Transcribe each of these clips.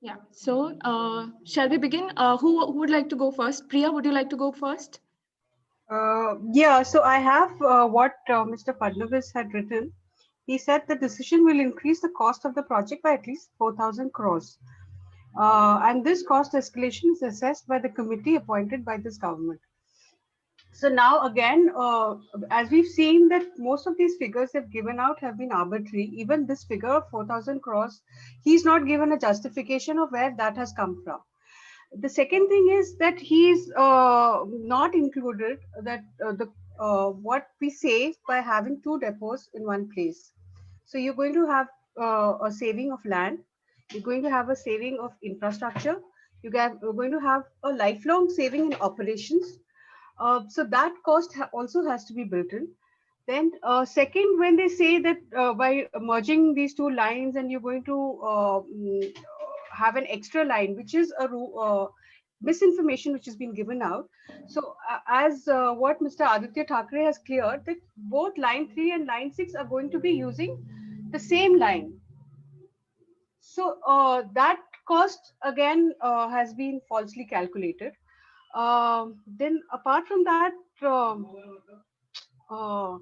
Yeah. So shall we begin? Who would like to go first? Priya, would you like to go first? Yeah, so I have what Mr. Fadnavis had written. He said the decision will increase the cost of the project by at least 4,000 crores. And this cost escalation is assessed by the committee appointed by this government. So now again, as we've seen that most of these figures they've given out have been arbitrary. Even this figure of 4,000 crores, he's not given a justification of where that has come from. The second thing is that he's not included that the what we save by having two depots in one place. So you're going to have a saving of land, you're going to have a saving of infrastructure, you're going to have a lifelong saving in operations. So that cost also has to be built in. Then second, when they say that by merging these two lines and you're going to have an extra line, which is a misinformation which has been given out. So as what Mr. Aditya Thackeray has cleared, that both line 3 and line 6 are going to be using the same line. So that cost again has been falsely calculated. Then apart from that, uh,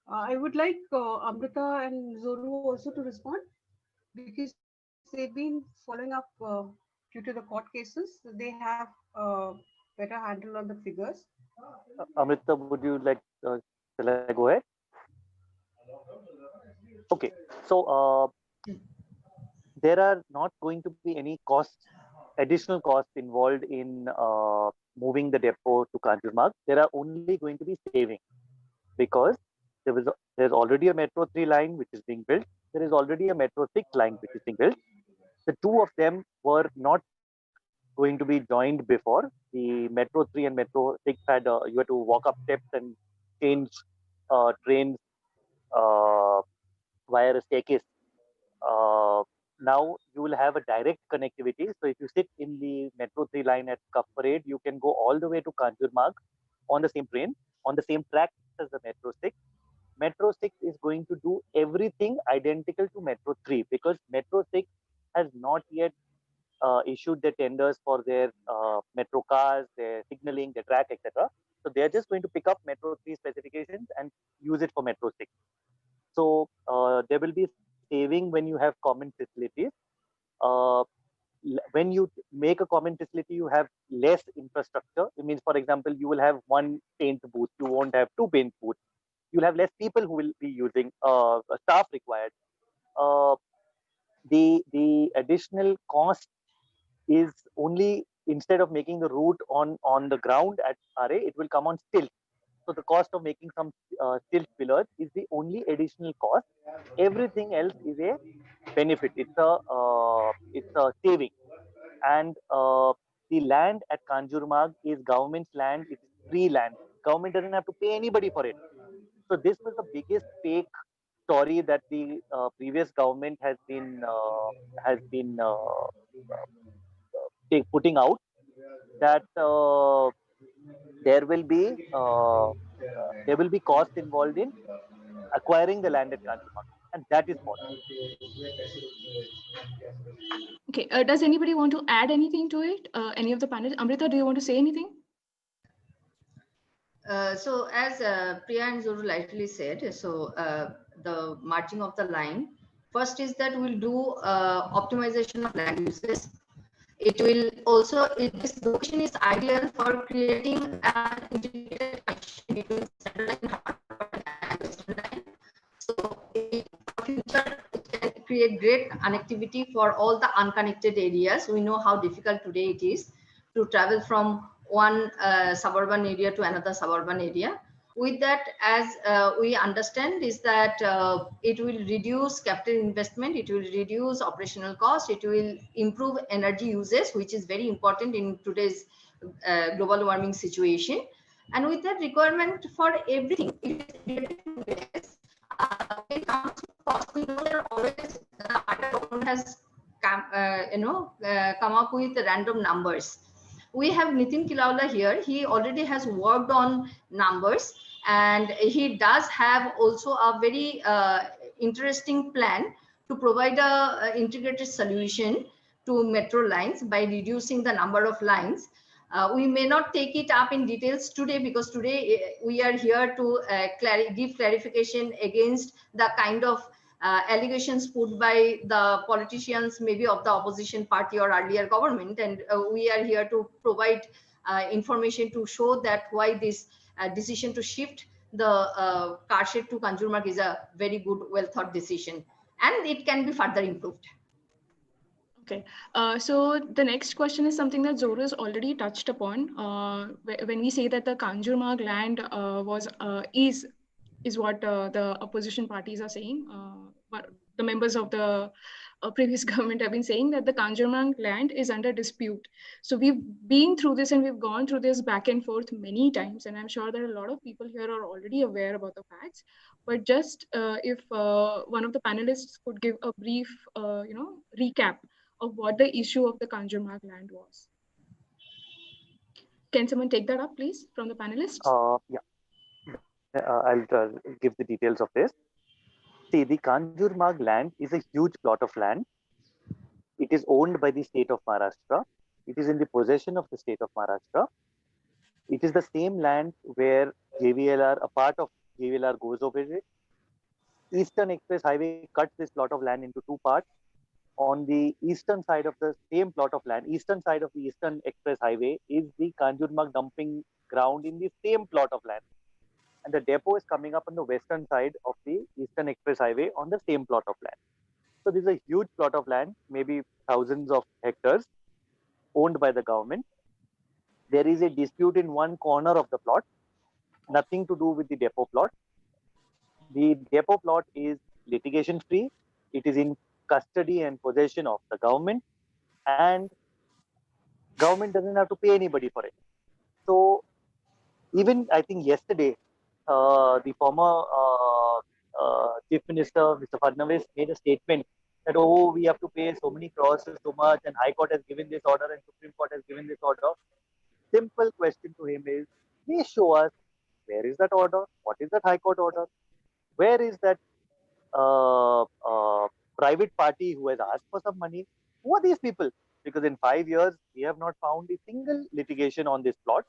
I would like Amrita and Zoru also to respond because they've been following up due to the court cases. They have better handle on the figures. Amrita, would you like, shall I go ahead? Okay. So there are not going to be any costs, additional costs involved in moving the depot to Kanjurmarg. There are only going to be savings because there's already a Metro 3 line which is being built. There is already a Metro 6 line which is being built. The two of them were not going to be joined before. The Metro 3 and Metro 6 had you had to walk up steps and change trains uh, via a staircase. Now you will have a direct connectivity. So if you sit in the Metro 3 line at Cup Parade, you can go all the way to Kanjurmarg on the same train, on the same track as the Metro 6. Metro 6 is going to do everything identical to Metro 3 because Metro 6 has not yet issued their tenders for their metro cars, their signaling, their track, etc. So they are just going to pick up Metro 3 specifications and use it for Metro 6. So there will be saving when you have common facilities. Uh, when you make a common facility, you have less infrastructure. It means, for example, you will have one paint booth. You won't have two paint booths. You'll have less people who will be using staff required. Uh, the additional cost is only instead of making the route on the ground at RA, it will come on stilts. So the cost of making some stilt pillars is the only additional cost. Everything else is a benefit. It's a saving. And the land at Kanjurmarg is government's land. It is free land. Government doesn't have to pay anybody for it. So this was the biggest fake story that the previous government has been putting out, that there will be uh, there will be cost involved in acquiring the land at Kanjurmarg, and that is false. Okay. Does anybody want to add anything to it? Any of the panelists? Amrita, do you want to say anything? So as Priya and Zuru rightly said, so the marching of the line, first is that we'll do optimization of land uses. It will also, this location is ideal for creating an integrated connection between Central Line, Harbour and Western Line. So in future, it can create great connectivity for all the unconnected areas. We know how difficult today it is to travel from one suburban area to another suburban area. With that, as we understand, is that it will reduce capital investment, it will reduce operational cost, it will improve energy usage, which is very important in today's global warming situation. And with that requirement for everything, it is related to gas. When it comes to cost, we know that always the other has come up with random numbers. We have Nitin Kilaula here. He already has worked on numbers, and he does have also a very interesting plan to provide a integrated solution to metro lines by reducing the number of lines. We may not take it up in details today because today we are here to give clarification against the kind of allegations put by the politicians, maybe of the opposition party or earlier government. And we are here to provide information to show that why this decision to shift the car shed to Kanjurmarg is a very good, well thought decision, and it can be further improved. Okay, so the next question is something that Zoro has already touched upon. When we say that the Kanjurmarg land is what the opposition parties are saying, but the members of the previous government have been saying that the Kanjurmarg land is under dispute. So we've been through this and we've gone through this back and forth many times, and I'm sure that a lot of people here are already aware about the facts. But just if one of the panelists could give a brief, recap of what the issue of the Kanjurmarg land was. Can someone take that up, please, from the panelists? Yeah, I'll give the details of this. See, the Kanjurmarg land is a huge plot of land. It is owned by the state of Maharashtra. It is in the possession of the state of Maharashtra. It is the same land where JVLR, a part of JVLR goes over it. Eastern Express Highway cuts this plot of land into two parts. On the eastern side of the same plot of land, eastern side of the Eastern Express Highway is the Kanjurmarg dumping ground in the same plot of land. And the depot is coming up on the western side of the Eastern Express Highway on the same plot of land. So this is a huge plot of land, maybe thousands of hectares, owned by the government. There is a dispute in one corner of the plot, nothing to do with the depot plot. The depot plot is litigation free. It is in custody and possession of the government, and government doesn't have to pay anybody for it. So even I think yesterday, the former Chief Minister, Mr. Fadnavis, made a statement that, oh, we have to pay so many crores, so much, and High Court has given this order and Supreme Court has given this order. Simple question to him is, please show us, where is that order? What is that High Court order? Where is that private party who has asked for some money? Who are these people? Because in 5 years, we have not found a single litigation on this plot.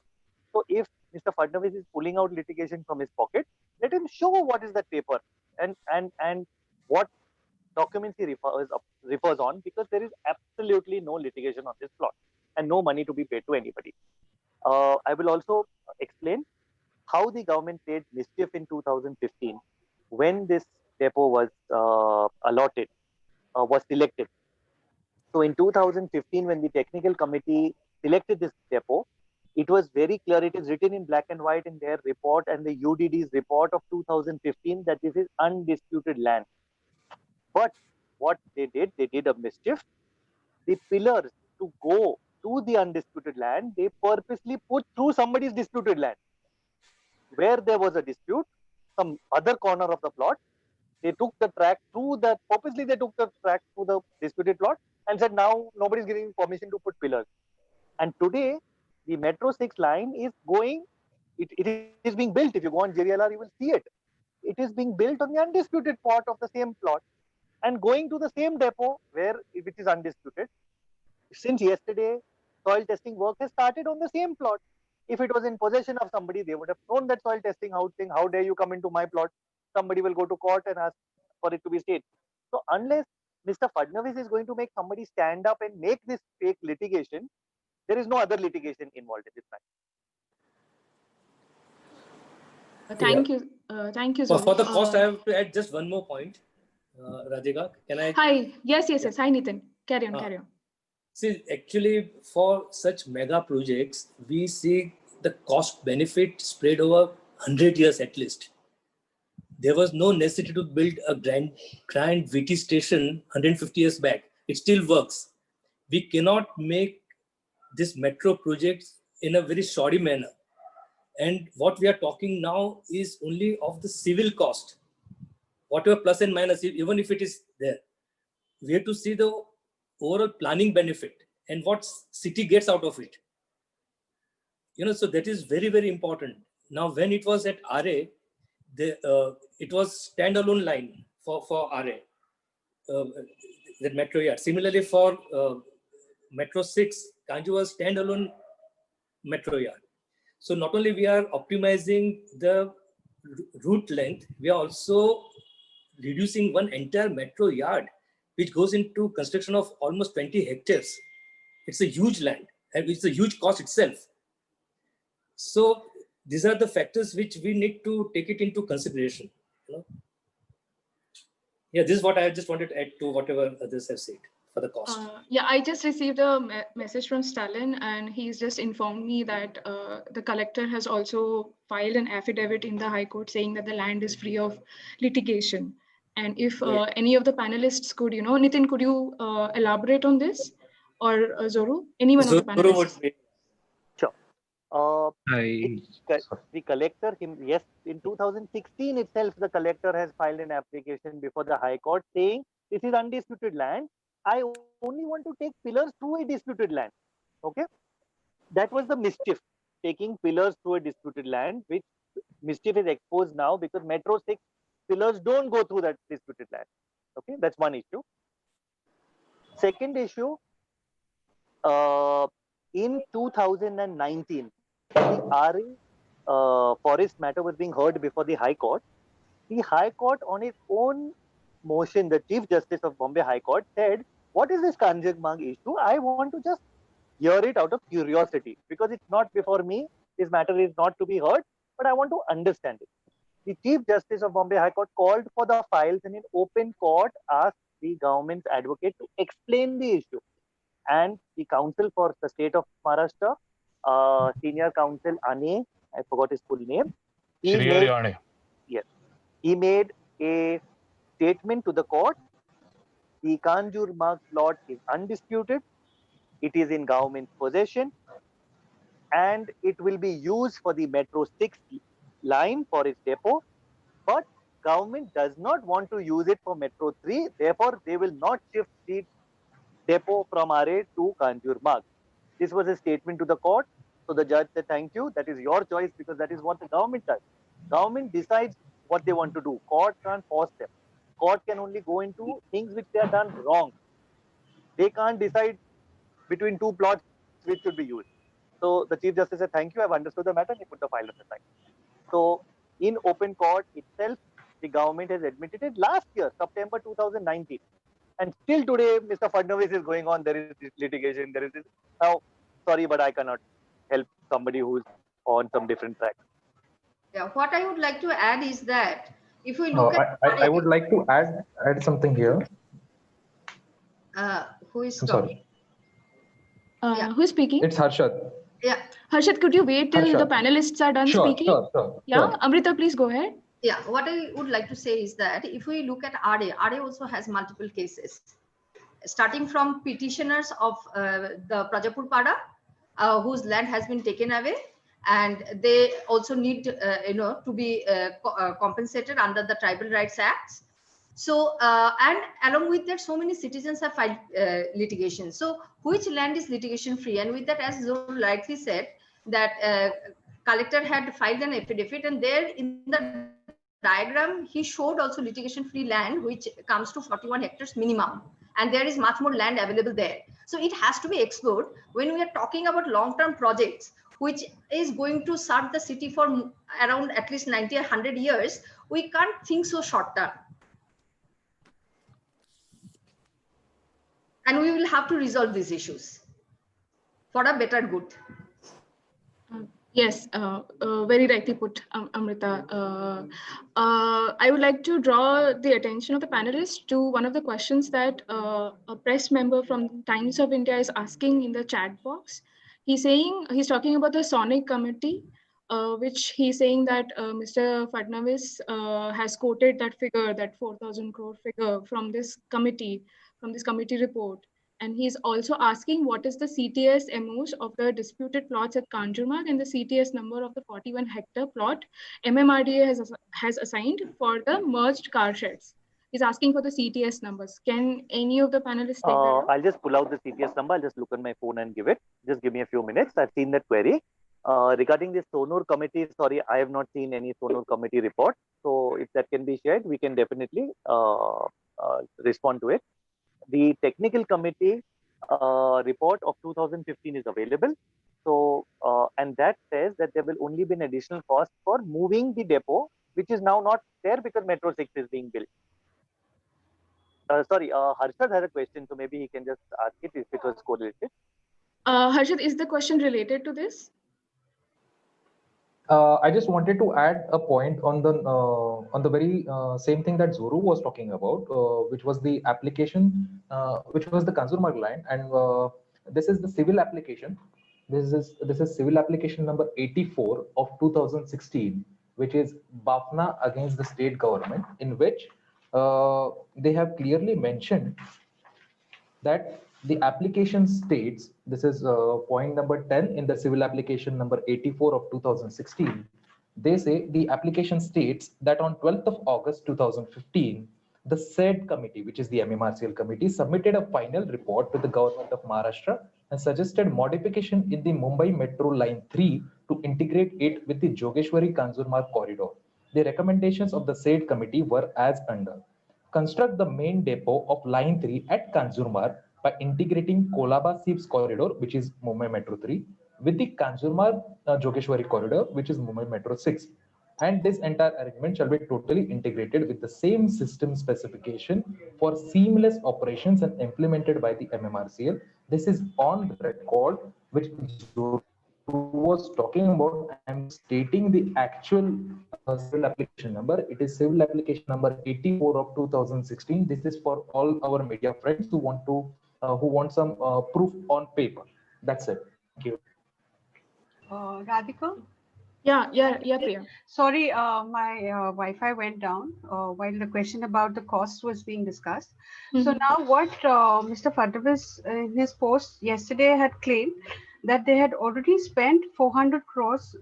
So if Mr. Fadnavis is pulling out litigation from his pocket, let him show what is that paper and what documents he refers on, because there is absolutely no litigation on this plot and no money to be paid to anybody. I will also explain how the government played mischief in 2015 when this depot was allotted, was selected. So in 2015, when the technical committee selected this depot, it was very clear, it is written in black and white in their report and the UDD's report of 2015 that this is undisputed land. But what they did a mischief. The pillars to go to the undisputed land, they purposely put through somebody's disputed land. Where there was a dispute, some other corner of the plot, they took the track through that, purposely they took the track through the disputed plot and said, now nobody's giving permission to put pillars. And today, the Metro 6 line is going, it is being built. If you go on JVLR, you will see it. It is being built on the undisputed part of the same plot and going to the same depot which is undisputed. Since yesterday, soil testing work has started on the same plot. If it was in possession of somebody, they would have thrown that soil testing out, saying, how dare you come into my plot? Somebody will go to court and ask for it to be stayed. So unless Mr. Fadnavis is going to make somebody stand up and make this fake litigation, there is no other litigation involved in this matter. Thank you. Thank you, Zoro. For the cost, I have to add just one more point. Radhika, can I? Hi. Yes. Hi, Nitin. Carry on. See, actually, for such mega projects, we see the cost benefit spread over 100 years at least. There was no necessity to build a grand VT station 150 years back. It still works. We cannot make this metro projects in a very shoddy manner. And what we are talking now is only of the civil cost. Whatever plus and minus, even if it is there, we have to see the overall planning benefit and what city gets out of it. So that is very, very important. Now, when it was at RA, it was standalone line for RA, that metro yard. Similarly, for Metro 6, Kanju was standalone metro yard. So not only we are optimizing the route length, we are also reducing one entire metro yard, which goes into construction of almost 20 hectares. It's a huge land and it's a huge cost itself. So these are the factors which we need to take it into consideration. You know? Yeah, this is what I just wanted to add to whatever others have said for the cost. Yeah, I just received a message from Stalin, and he's just informed me that the collector has also filed an affidavit in the High Court saying that the land is free of litigation. And if any of the panelists could, Nitin, could you elaborate on this, or Zoru, any one of the panelists? Sure. The collector, yes, in 2016 itself, the collector has filed an application before the High Court saying this is undisputed land. I only want to take pillars through a disputed land. Okay, that was the mischief, taking pillars through a disputed land, which mischief is exposed now because Metro 6 pillars don't go through that disputed land. Okay, that's one issue. Second issue, in 2019, the RA forest matter was being heard before the High Court. The High Court, on its own motion, the Chief Justice of Bombay High Court said, what is this Kanjurmarg issue? I want to just hear it out of curiosity because it's not before me. This matter is not to be heard, but I want to understand it. The Chief Justice of Bombay High Court called for the files and in open court asked the government's advocate to explain the issue. And the counsel for the state of Maharashtra, senior counsel Ane, I forgot his full name. He made a statement to the court. The Kanjurmarg plot is undisputed. It is in government's possession, and it will be used for the Metro 6 line for its depot. But government does not want to use it for Metro 3. Therefore, they will not shift the depot from RA to Kanjurmarg. This was a statement to the court. So the judge said, thank you. That is your choice because that is what the government does. Government decides what they want to do. Court can't force them. Court can only go into things which they have done wrong. They can't decide between two plots which should be used. So the Chief Justice said, thank you, I've understood the matter, and he put the file aside. So in open court itself, the government has admitted it last year, September 2019. And still today, Mr. Fadnavis is going on, there is this litigation, there is this. Now, sorry, but I cannot help somebody who's on some different track. Yeah, what I would like to add is that if we look at... I would like to add something here. Who is talking? Who's speaking? It's Harshad. Yeah. Harshad, could you wait till the panelists are done speaking? Sure. Amrita, please go ahead. Yeah, what I would like to say is that if we look at RA also has multiple cases, starting from petitioners of the Prajapur Pada, whose land has been taken away, and they also need to be compensated under the Tribal Rights Acts. So and along with that, so many citizens have filed litigation. So which land is litigation free? And with that, as Zoru rightly said, that collector had filed an affidavit, and there in the diagram he showed also litigation free land which comes to 41 hectares minimum, and there is much more land available there. So it has to be explored when we are talking about long-term projects which is going to serve the city for around at least 90 or 100 years. We can't think so short term, and we will have to resolve these issues for a better good. Yes, very rightly put, Amrita. I would like to draw the attention of the panelists to one of the questions that a press member from Times of India is asking in the chat box. He's talking about the Sonic committee, which he's saying that Mr. Fadnavis has quoted that figure, that 4,000 crore figure from this committee report. And he's also asking what is the CTS MOs of the disputed plots at Kanjurmarg and the CTS number of the 41 hectare plot MMRDA has assigned for the merged car sheds. He's asking for the CTS numbers. Can any of the panelists take that? I'll just pull out the CTS number. I'll just look on my phone and give it. Just give me a few minutes. I've seen that query. Regarding this Sonur committee, sorry, I have not seen any Sonur committee report. So if that can be shared, we can definitely respond to it. The technical committee report of 2015 is available. So, and that says that there will only be an additional cost for moving the depot, which is now not there because Metro 6 is being built. Sorry, Harshad had a question, so maybe he can just ask it if it was correlated. Harshad, is the question related to this? I just wanted to add a point on the very same thing that Zoru was talking about, which was the application, which was the consumer line, and this is the civil application. This is civil application number 84 of 2016, which is BAFNA against the state government, in which they have clearly mentioned that the application states, this is point number 10 in the civil application number 84 of 2016, they say the application states that on 12th of August 2015, the said committee, which is the MMRCL committee, submitted a final report to the government of Maharashtra and suggested modification in the Mumbai Metro Line 3 to integrate it with the Jogeshwari Kanjurmarg corridor. The recommendations of the said committee were as under: construct the main depot of Line 3 at Kanjurmarg by integrating Kolaba-Sibs corridor, which is Mumbai Metro 3, with the Kanjurmarg Jogeshwari corridor, which is Mumbai Metro 6. And this entire arrangement shall be totally integrated with the same system specification for seamless operations and implemented by the MMRCL. This is on record, which was talking about. I'm stating the actual civil application number. It is civil application number 84 of 2016. This is for all our media friends who want some proof on paper. That's it. Thank you. Radhika? Yeah, Priya. Sorry, my Wi-Fi went down while the question about the cost was being discussed. So now what Mr. Fadnavis in his post yesterday had claimed that they had already spent 400 crores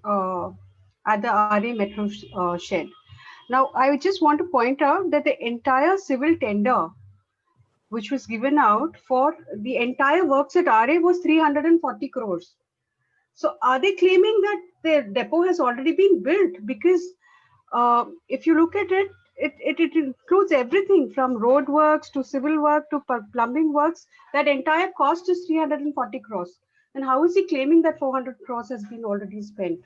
at the RA Metro shed. Now, I just want to point out that the entire civil tender which was given out for the entire works at RA was 340 crores. So are they claiming that the depot has already been built? Because if you look at it, it includes everything from road works to civil work to plumbing works. That entire cost is 340 crores. And how is he claiming that 400 crores has been already spent?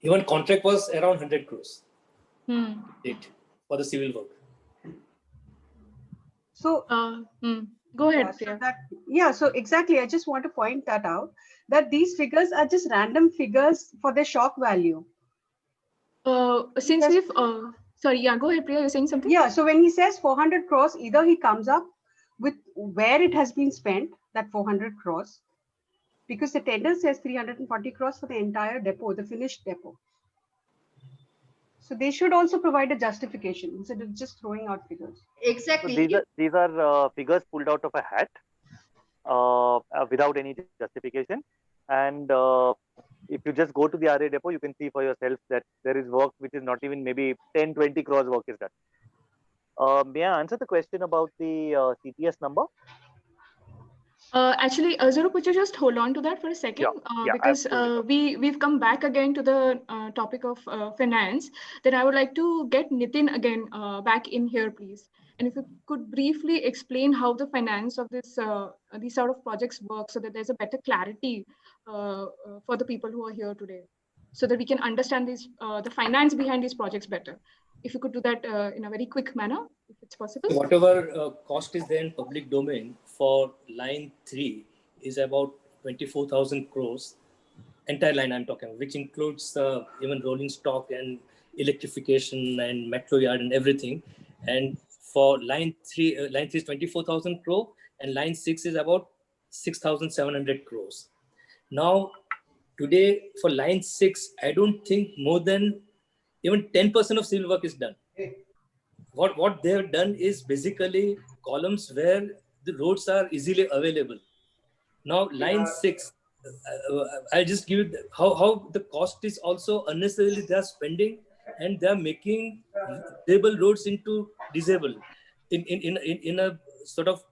Even contract was around 100 crores for the civil work. So go ahead, Priya. So exactly, I just want to point that out, that these figures are just random figures for their shock value. Since we've sorry, yeah, go ahead, Priya, you're saying something? Yeah, so when he says 400 crores, either he comes up with where it has been spent, that 400 crores, because the tender says 340 crores for the entire depot, the finished depot. So they should also provide a justification instead of just throwing out figures. Exactly. So these are figures pulled out of a hat without any justification. And if you just go to the RA depot, you can see for yourself that there is work which is not even maybe 10-20 crores work is done. May I answer the question about the CTS number? Actually, Zoru, could you just hold on to that for a second? Because we've come back again to the topic of finance. Then I would like to get Nitin again back in here, please. And if you could briefly explain how the finance of this these sort of projects work, so that there's a better clarity for the people who are here today, so that we can understand these the finance behind these projects better. If you could do that in a very quick manner, if it's possible. Whatever cost is there in public domain for line 3 is about 24,000 crores. Entire line I'm talking about, which includes even rolling stock and electrification and metro yard and everything. And for line 3 is 24,000 crore and line 6 is about 6,700 crores. Now, today for line 6, I don't think more than even 10% of civil work is done. What they have done is basically columns where the roads are easily available. Now line 6, I'll just give it how the cost is also unnecessarily they are spending, and they are making disabled roads into disabled in a sort of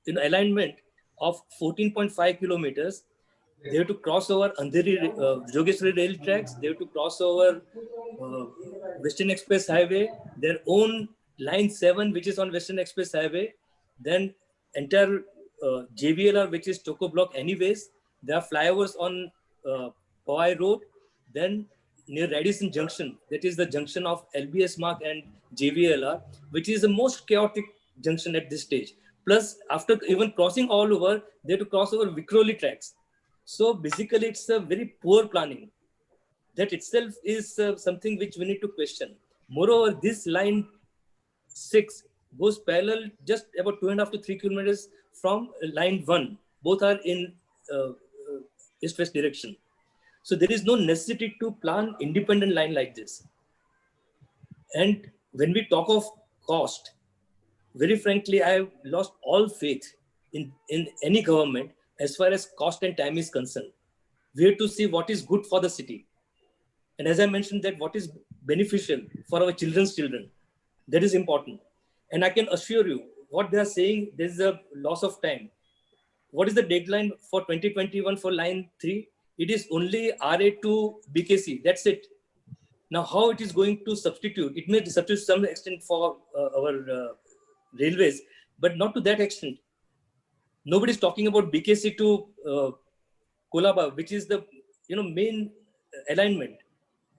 in alignment of 14.5 kilometers. They have to cross over Andheri Jogeshwari rail tracks. They have to cross over Western Express Highway, their own line 7, which is on Western Express Highway. Then entire JVLR, which is Choco Block anyways. There are flyovers on Powai Road. Then near Radisson Junction, that is the junction of LBS Mark and JVLR, which is the most chaotic junction at this stage. Plus, after even crossing all over, they have to cross over Vikhroli tracks. So basically, it's a very poor planning. That itself is something which we need to question. Moreover, this line 6 goes parallel just about 2.5 to 3 kilometers from line 1. Both are in east-west direction. So there is no necessity to plan independent line like this. And when we talk of cost, very frankly, I have lost all faith in any government as far as cost and time is concerned. We have to see what is good for the city. And as I mentioned, that what is beneficial for our children's children, that is important. And I can assure you, what they are saying, there is a loss of time. What is the deadline for 2021 for line 3? It is only RA to BKC. That's it. Now, how it is going to substitute? It may substitute to some extent for our railways, but not to that extent. Nobody is talking about BKC to Kolaba, which is the main alignment.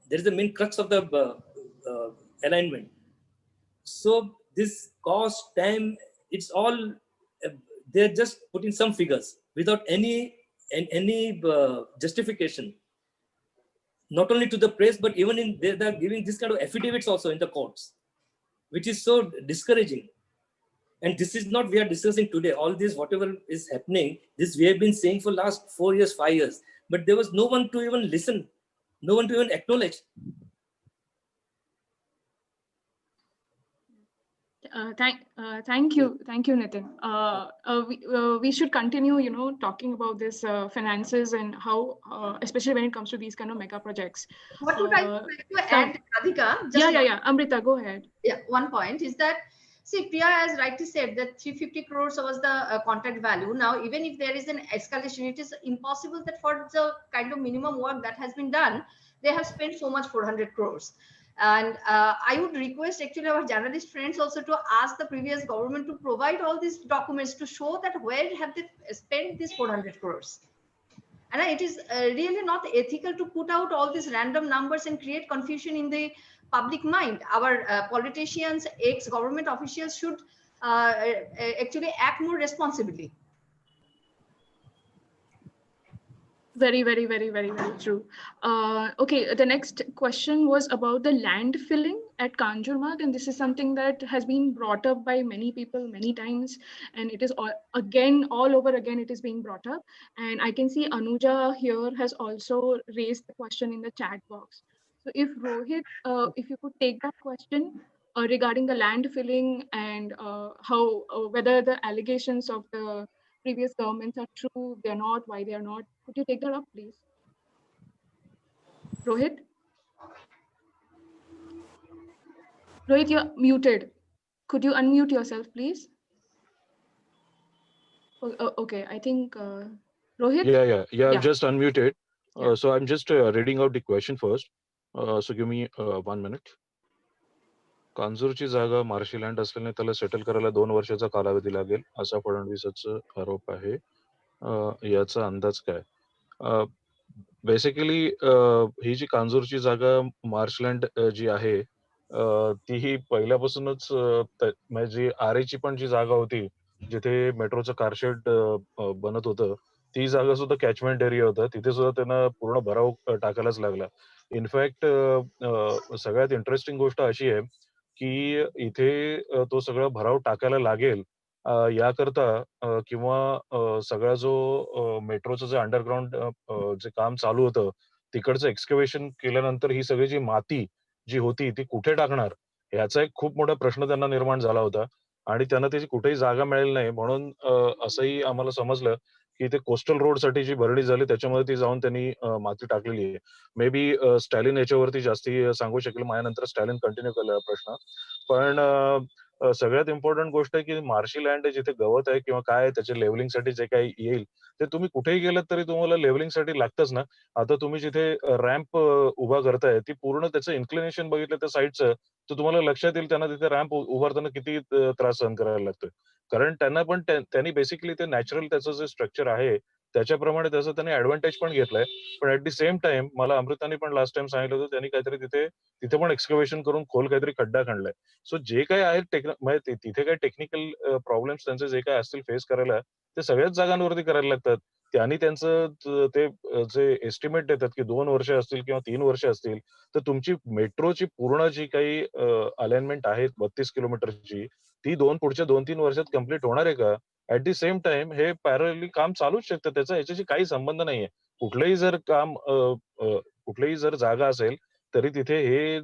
There is the main crux of the alignment. So this cost, time, it's all they're just putting some figures without any justification. Not only to the press, but even they're giving this kind of affidavits also in the courts, which is so discouraging. And this is not we are discussing today. All this, whatever is happening, this we have been saying for last 4 years, 5 years. But there was no one to even listen, no one to even acknowledge. Thank you, Nitin. We should continue, talking about this finances and how, especially when it comes to these kind of mega projects. What would I like to add, Radhika? Yeah. Amrita, go ahead. Yeah, one point is that, see, Priya has rightly said that 350 crores was the contract value. Now, even if there is an escalation, it is impossible that for the kind of minimum work that has been done, they have spent so much 400 crores. And I would request actually our journalist friends also to ask the previous government to provide all these documents to show that where have they spent these 400 crores. And it is really not ethical to put out all these random numbers and create confusion in the public mind. Our politicians, ex-government officials should actually act more responsibly. Very, very, very, very, very true. Okay, the next question was about the land filling at Kanjurmarg, and this is something that has been brought up by many people many times, and it is all over again, it is being brought up. And I can see Anuja here has also raised the question in the chat box. So if Rohit, if you could take that question regarding the land filling and how whether the allegations of the previous governments are true, they're not, why they are not. Could you take that up, please? Rohit? Rohit, you're muted. Could you unmute yourself, please? Okay, I think Rohit? Yeah. I've just unmuted. So I'm just reading out the question first. So give me 1 minute. कांजूरची जागा मार्शलँड असल्याने त्याला settle करायला 2 वर्षाचा कालावधी लागेल असा फडणवीसाचा आरोप आहे. याचा अंदाज काय? बेसिकली ही जी कांजूरची जागा मार्शलँड जी आहे ती ही पहिल्यापासूनच म्हणजे आरेची पण जी जागा होती जिथे मेट्रोचं कारशेड बनत होतं ती जागा सुद्धा कॅचमेंट एरिया होता. तिथे सुद्धा त्यांना पूर्ण भराव टाकायलाच लागला. इनफॅक्ट सगळ्यात इंटरेस्टिंग गोष्ट अशी आहे की इथे तो सगळा भराव टाकायला लागेल याकरता किंवा सगळा जो मेट्रोचं जे अंडरग्राउंड जे काम चालू होतं तिकडचं एक्सकव्हेशन केल्यानंतर ही सगळी जी माती जी होती ती कुठे टाकणार याचा एक खूप मोठा प्रश्न त्यांना निर्माण झाला होता आणि त्यांना त्याची कुठेही जागा मिळेल नाही म्हणून असंही आम्हाला समजलं की ते कोस्टल रोड साठी जी भरणी झाली त्याच्यामध्ये ती जाऊन त्यांनी माती टाकलेली आहे. मे बी स्टॅलिन याच्यावरती जास्ती सांगू शकेल माझ्यानंतर स्टॅलिन कंटिन्यू केला प्रश्न. पण सगळ्यात इम्पॉर्टंट गोष्ट आहे की मार्शी लँड जिथे गवत आहे किंवा काय त्याच्या लेवलिंगसाठी जे काही येईल ते तुम्ही कुठेही गेलात तरी तुम्हाला लेवलिंगसाठी लागतच ना. आता तुम्ही जिथे रॅम्प उभा करताय ती पूर्ण त्याचं इन्क्लिनेशन बघितलं त्या साईडचं तर तुम्हाला लक्षात येईल त्यांना तिथे रॅम्प उभारताना किती त्रास सहन करायला लागतोय. कारण त्यांना पण त्यांनी बेसिकली ते नॅचरल त्याचं जे स्ट्रक्चर आहे त्याच्याप्रमाणे त्याचा त्यांनी ऍडव्हान्टेज पण घेतलाय. पण ऍट द सेम टाइम मला अमृताने पण लास्ट टाइम सांगितलं होतं त्यांनी काहीतरी तिथे पण एक्सकव्हेशन करून खोल काहीतरी खड्डा खणलाय. सो जे काही आहे म्हणजे तिथे काही टेक्निकल प्रॉब्लेम्स त्यांचे जे काही असतील फेस करायला ते सगळ्याच जागांवरती करायला लागतात. त्यांनी त्यांचं ते जे एस्टिमेट देतात की 2 वर्ष असतील किंवा 3 वर्ष असतील, तर तुमची मेट्रोची पूर्ण जी काही अलाइनमेंट आहे 32 किलोमीटरची ती पुढच्या 2-3 वर्षात कम्प्लीट होणार आहे का? ऍट दी सेम टाइम हे पॅरलली काम चालूच शकतं, त्याचा याच्याशी काही संबंध नाहीये. कुठलंही जर काम कुठलीही जर जागा असेल तरी तिथे हे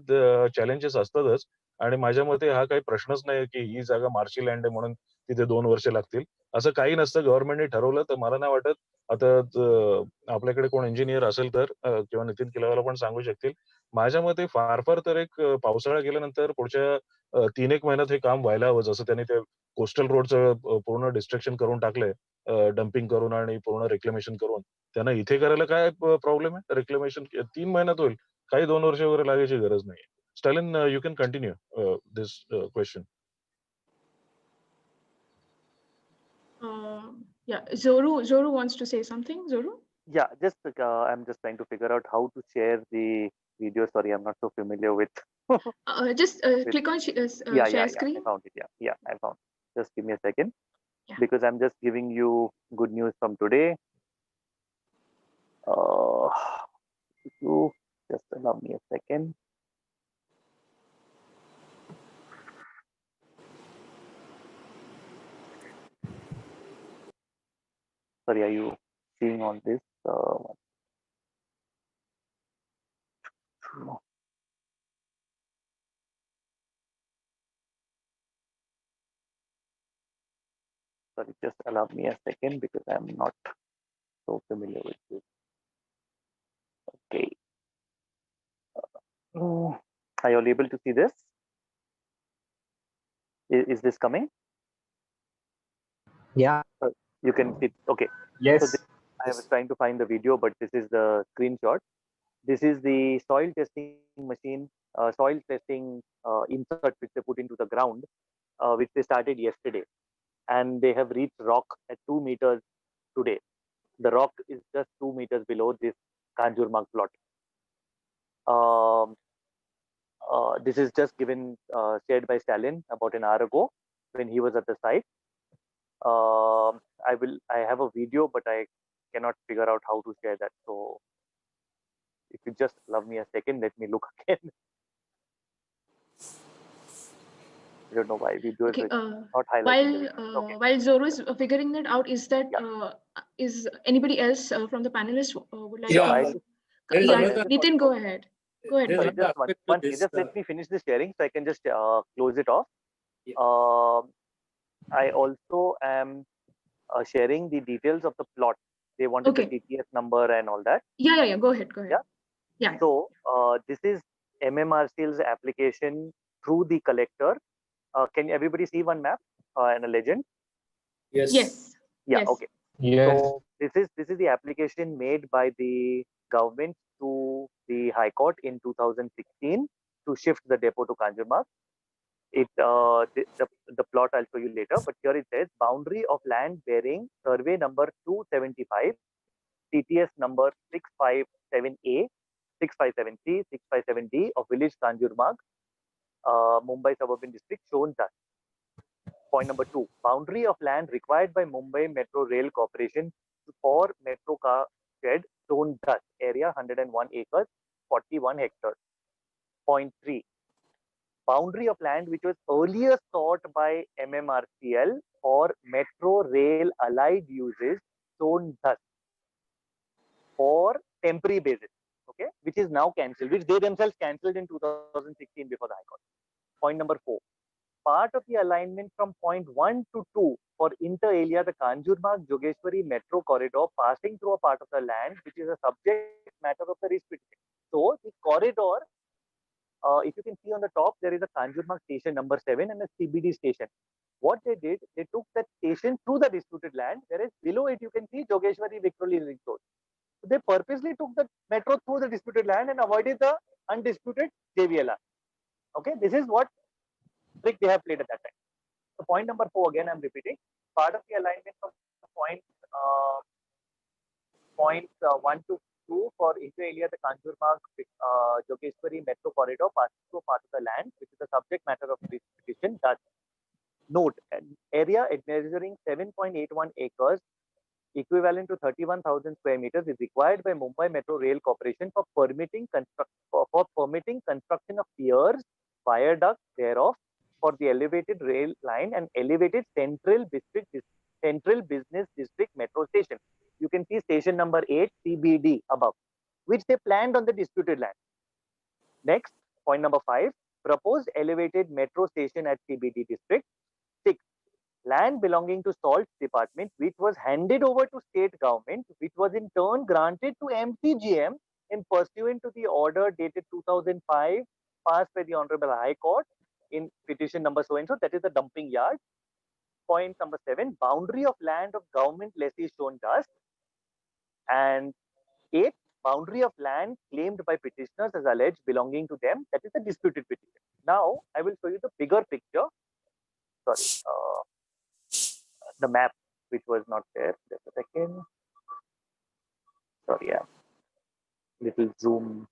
चॅलेंजेस असतातच. आणि माझ्या मते हा काही प्रश्नच नाही की ही जागा मार्शी लँड आहे म्हणून तिथे 2 वर्ष लागतील. असं काही नसतं. गव्हर्नमेंटने ठरवलं तर मला नाही वाटत आता आपल्याकडे कोण इंजिनियर असेल तर किंवा नितीन किलावाला पण सांगू शकतील. माझ्या मते फार फार तर एक पावसाळा गेल्यानंतर पुढच्या 3-1 महिन्यात हे काम व्हायला हवं. जसं त्यांनी ते कोस्टल रोडचं पूर्ण डिस्ट्रक्शन करून टाकलंय, डम्पिंग करून आणि पूर्ण रिक्लेमेशन करून. त्यांना इथे करायला काय प्रॉब्लेम आहे? रिक्लेमेशन 3 महिन्यात होईल. काही 2 वर्ष वगैरे लागायची गरज नाही. Stalin, you can continue this question. Yeah, Zoru wants to say something. Zoru? Yeah, I'm just trying to figure out how to share the video. Sorry, I'm not so familiar with. Just click on share screen. I found it. Yeah, I found it. Just give me a second. Yeah. Because I'm just giving you good news from today. You just allow me a second. Sorry, are you seeing all this? Sorry, just allow me a second because I'm not so familiar with this. Okay. Are you all able to see this? Is this coming? Yeah. You can see. Okay. Yes. So I was trying to find the video, but this is the screenshot. This is the soil testing machine, soil testing insert which they put into the ground, which they started yesterday. And they have reached rock at 2 meters today. The rock is just 2 meters below this Kanjurmarg plot. This is just shared by Stalin about an hour ago when he was at the site. I have a video, but I cannot figure out how to share that. So if you just allow me a second, let me look again. I don't know why video is not highlighting. While Zoru is figuring that out, is that is anybody else from the panelists would like to? Nitin, go ahead. Go ahead. Sorry, just let me finish this sharing so I can just close it off. I also am sharing the details of the plot. They wanted the TTS number and all that. Yeah. Go ahead. Yeah. So this is MMRCL's application through the collector. Can everybody see one map and a legend? Yes. Yeah. Yes. Okay. Yes. So this is the application made by the government to the High Court in 2016 to shift the depot to Kanjurmarg. The plot I'll show you later, but here it says boundary of land bearing survey number 275, TTS number 657A, 657C, 657D of village Kanjurmarg, Mumbai suburban district shown thus. Point number 2, boundary of land required by Mumbai Metro Rail Corporation for metro car shed shown thus. Area 101 acres, 41 hectares. Point 3, boundary of land which was earlier sought by MMRCL for metro rail allied uses shown thus for temporary basis, okay, which is now cancelled, which they themselves cancelled in 2016 before the High Court. Point number 4, part of the alignment from point 1 to 2 for inter alia the Kanjurmarg Jogeshwari metro corridor passing through a part of the land which is a subject matter of the writ petition. So the corridor, if you can see on the top, there is a Kanjurmarg station number 7 and a CBD station. What they did, they took that station through the disputed land, whereas below it you can see Jogeshwari Vikhroli link road. So they purposely took the metro through the disputed land and avoided the undisputed JVLR. Okay, this is what trick they have played at that time. So point number 4, again, I'm repeating. Part of the alignment from point 1 to 2 for inter alia the Kanjurmarg Jogeshwari metro corridor passes through part of the land, which is the subject matter of this petition. Thus, note, an area measuring 7.81 acres, equivalent to 31,000 square meters, is required by Mumbai Metro Rail Corporation for permitting construction of piers, viaducts thereof for the elevated rail line and elevated central business district metro station. You can see station number 8 CBD above, which they planned on the disputed land. Next, point number 5, proposed elevated metro station at CBD district. 6, land belonging to Salts Department, which was handed over to state government, which was in turn granted to MCGM in pursuant to the order dated 2005, passed by the Honorable High Court in petition number so-and-so, that is the dumping yard. Point number 7, boundary of land of government lessee shown thus. And 8, boundary of land claimed by petitioners as alleged belonging to them, that is the disputed petition. Now, I will show you the bigger picture. Sorry, the map which was not there. Just a second. Sorry, yeah. Little zoom.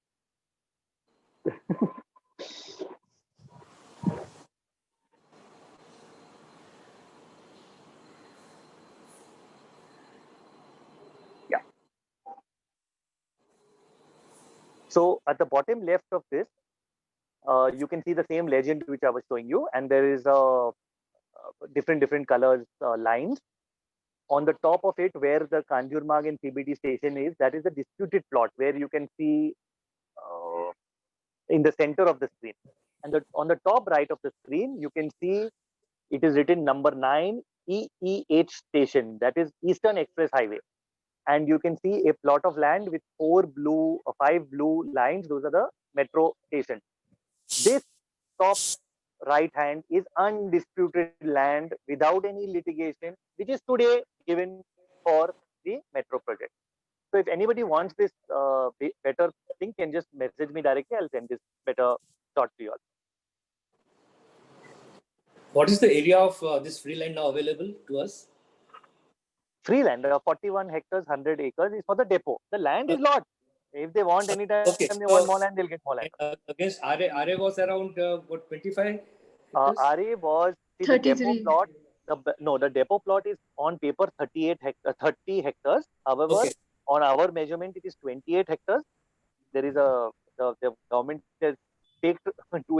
Yeah. So at the bottom left of this, you can see the same legend which I was showing you, and there is a different colors lines. On the top of it, where the Kanjurmarg and CBD station is, that is the disputed plot, where you can see in the center of the screen. And on the top right of the screen, you can see it is written number 9 EEH station, that is Eastern Express Highway. And you can see a plot of land with 5 blue lines. Those are the metro stations. This top right hand is undisputed land without any litigation, which is today given for the metro project. So if anybody wants this better thing, can just message me directly. I'll send this better shot to you all. What is the area of this free land now available to us? Free land, 41 hectares, 100 acres is for the depot. The land is lot. If they want any time, Okay, they want more land, they'll get more land. Against RA was around what, 25? RA was the 33. depot plot. The depot plot is on paper 30 hectares. However, Okay. on our measurement, it is 28 hectares. There is the government has taken 2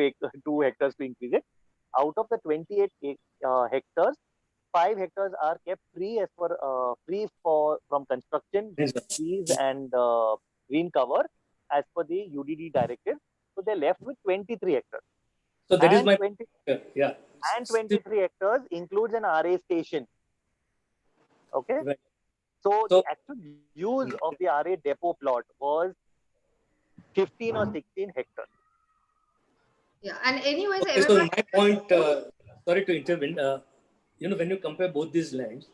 hectares to increase it. Out of the 28 hectares, 5 hectares are kept free as for from construction, trees and green cover as per the UDD directive. So they're left with 23 hectares. So that is And my 20 yeah. and 23 hectares includes an RA station. Okay. Right. So So- the actual use of the RA depot plot was 15 or 16 hectares. Yeah, and anyways, Okay, so my point, sorry to intervene, when you compare both these lands,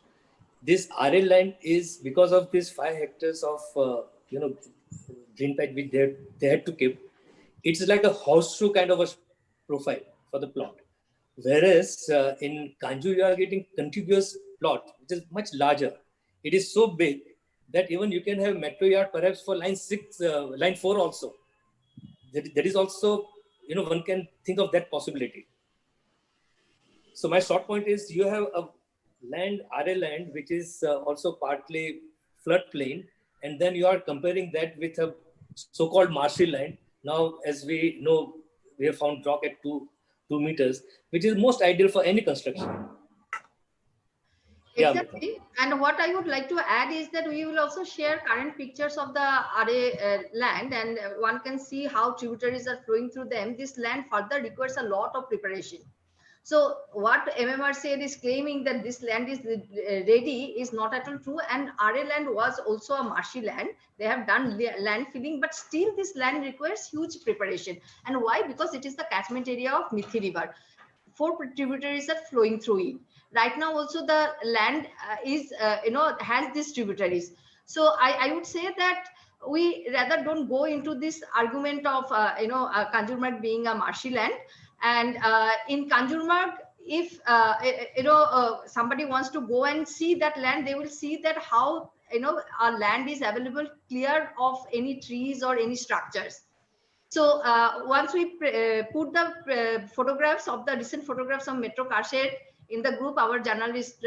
this RA land is because of this 5 hectares of, green patch which they had to keep. It's like a horseshoe kind of a profile for the plot. Whereas in Kanju, you are getting contiguous plot, which is much larger. It is so big that even you can have metro yard perhaps for line 4 also. That is also, one can think of that possibility. So my short point is you have a land, RA land, which is also partly floodplain, and then you are comparing that with a so-called marshy land. Now, as we know, we have found rock at 2 meters, which is most ideal for any construction. Exactly. And what I would like to add is that we will also share current pictures of the RA land, and one can see how tributaries are flowing through them. This land further requires a lot of preparation. So what MMR said is claiming that this land is ready is not at all true. And RA land was also a marshy land. They have done land filling, but still this land requires huge preparation. And why? Because it is the catchment area of Mithi River. 4 tributaries are flowing through it. Right now also the land has these tributaries. So I would say that we rather don't go into this argument of Kanjurmarg being a marshy land. And in Kanjurmarg, if somebody wants to go and see that land, they will see that how our land is available, clear of any trees or any structures. So once we put the photographs of the recent photographs of Metro Carshed in the group, our journalist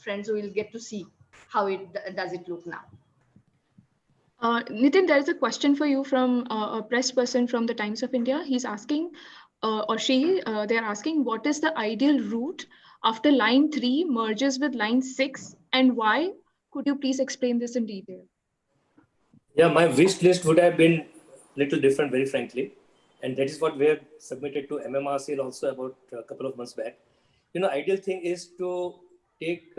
friends will get to see how does it look now. Nitin, there is a question for you from a press person from the Times of India. He's asking, they're asking, what is the ideal route after line 3 merges with line 6 and why? Could you please explain this in detail? Yeah, my wish list would have been a little different, very frankly. And that is what we have submitted to MMRCL also about a couple of months back. Ideal thing is to take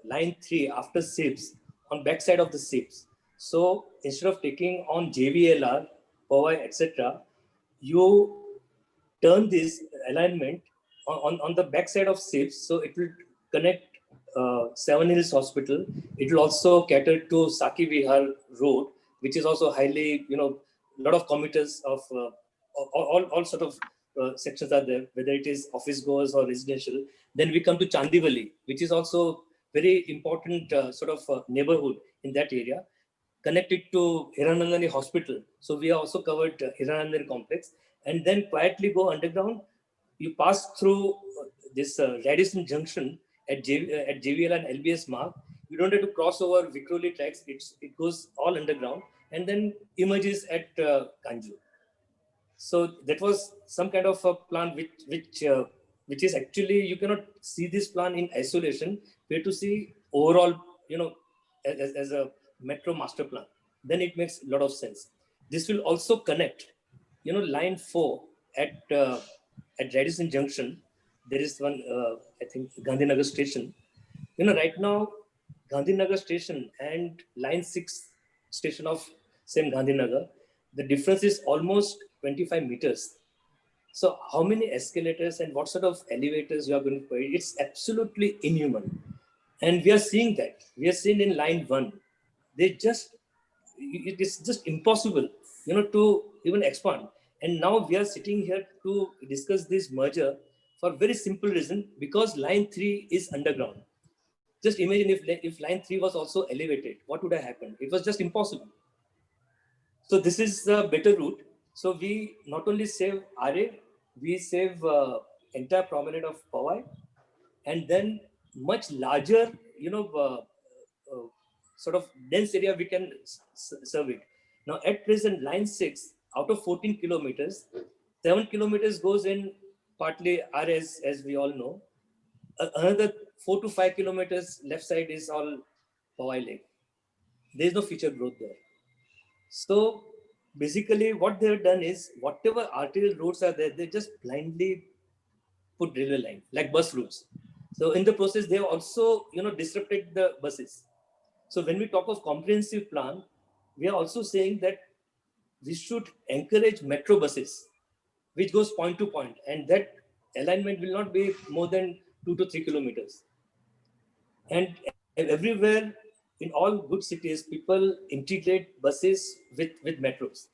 line 3 after SIPS on backside of the SIPS. So instead of taking on JVLR, Powai, etc., you turn this alignment on the backside of SIPS. So it will connect Seven Hills Hospital. It will also cater to Saki Vihar Road, which is also highly, a lot of commuters of all sort of sections are there, whether it is office goers or residential. Then we come to Chandivali, which is also very important neighborhood in that area, connected to Hiranandani Hospital. So we have also covered Hiranandani complex, and then quietly go underground. You pass through this Radisson Junction at JVL and LBS mark. You don't have to cross over Vikhroli tracks. It goes all underground and then emerges at Kanju. So that was some kind of a plan which is actually, you cannot see this plan in isolation. We have to see overall, as a metro master plan. Then it makes a lot of sense. This will also connect, line 4 at Radisson Junction. There is one, I think, Gandhinagar station. Right now, Gandhinagar station and line 6 station of same Gandhinagar, the difference is almost 25 meters. So how many escalators and what sort of elevators you are going to put? It's absolutely inhuman. And we are seeing that. We are seeing in line 1. It is just impossible, to even expand. And now we are sitting here to discuss this merger for very simple reason, because line 3 is underground. Just imagine if line 3 was also elevated, what would have happened? It was just impossible. So this is the better route. So we not only save RA, we save entire promenade of Powai, and then much larger, sort of dense area we can serve it. Now at present, line 6 out of 14 kilometers, 7 kilometers goes in partly RS, as we all know. Another 4 to 5 kilometers left side is all Powai Lake. There is no future growth there. So basically what they have done is, whatever arterial roads are there, they just blindly put railway line, like bus routes. So in the process, they have also, disrupted the buses. So when we talk of comprehensive plan, we are also saying that we should encourage metro buses, which goes point to point, and that alignment will not be more than 2 to 3 kilometers. And everywhere in all good cities, people integrate buses with metros.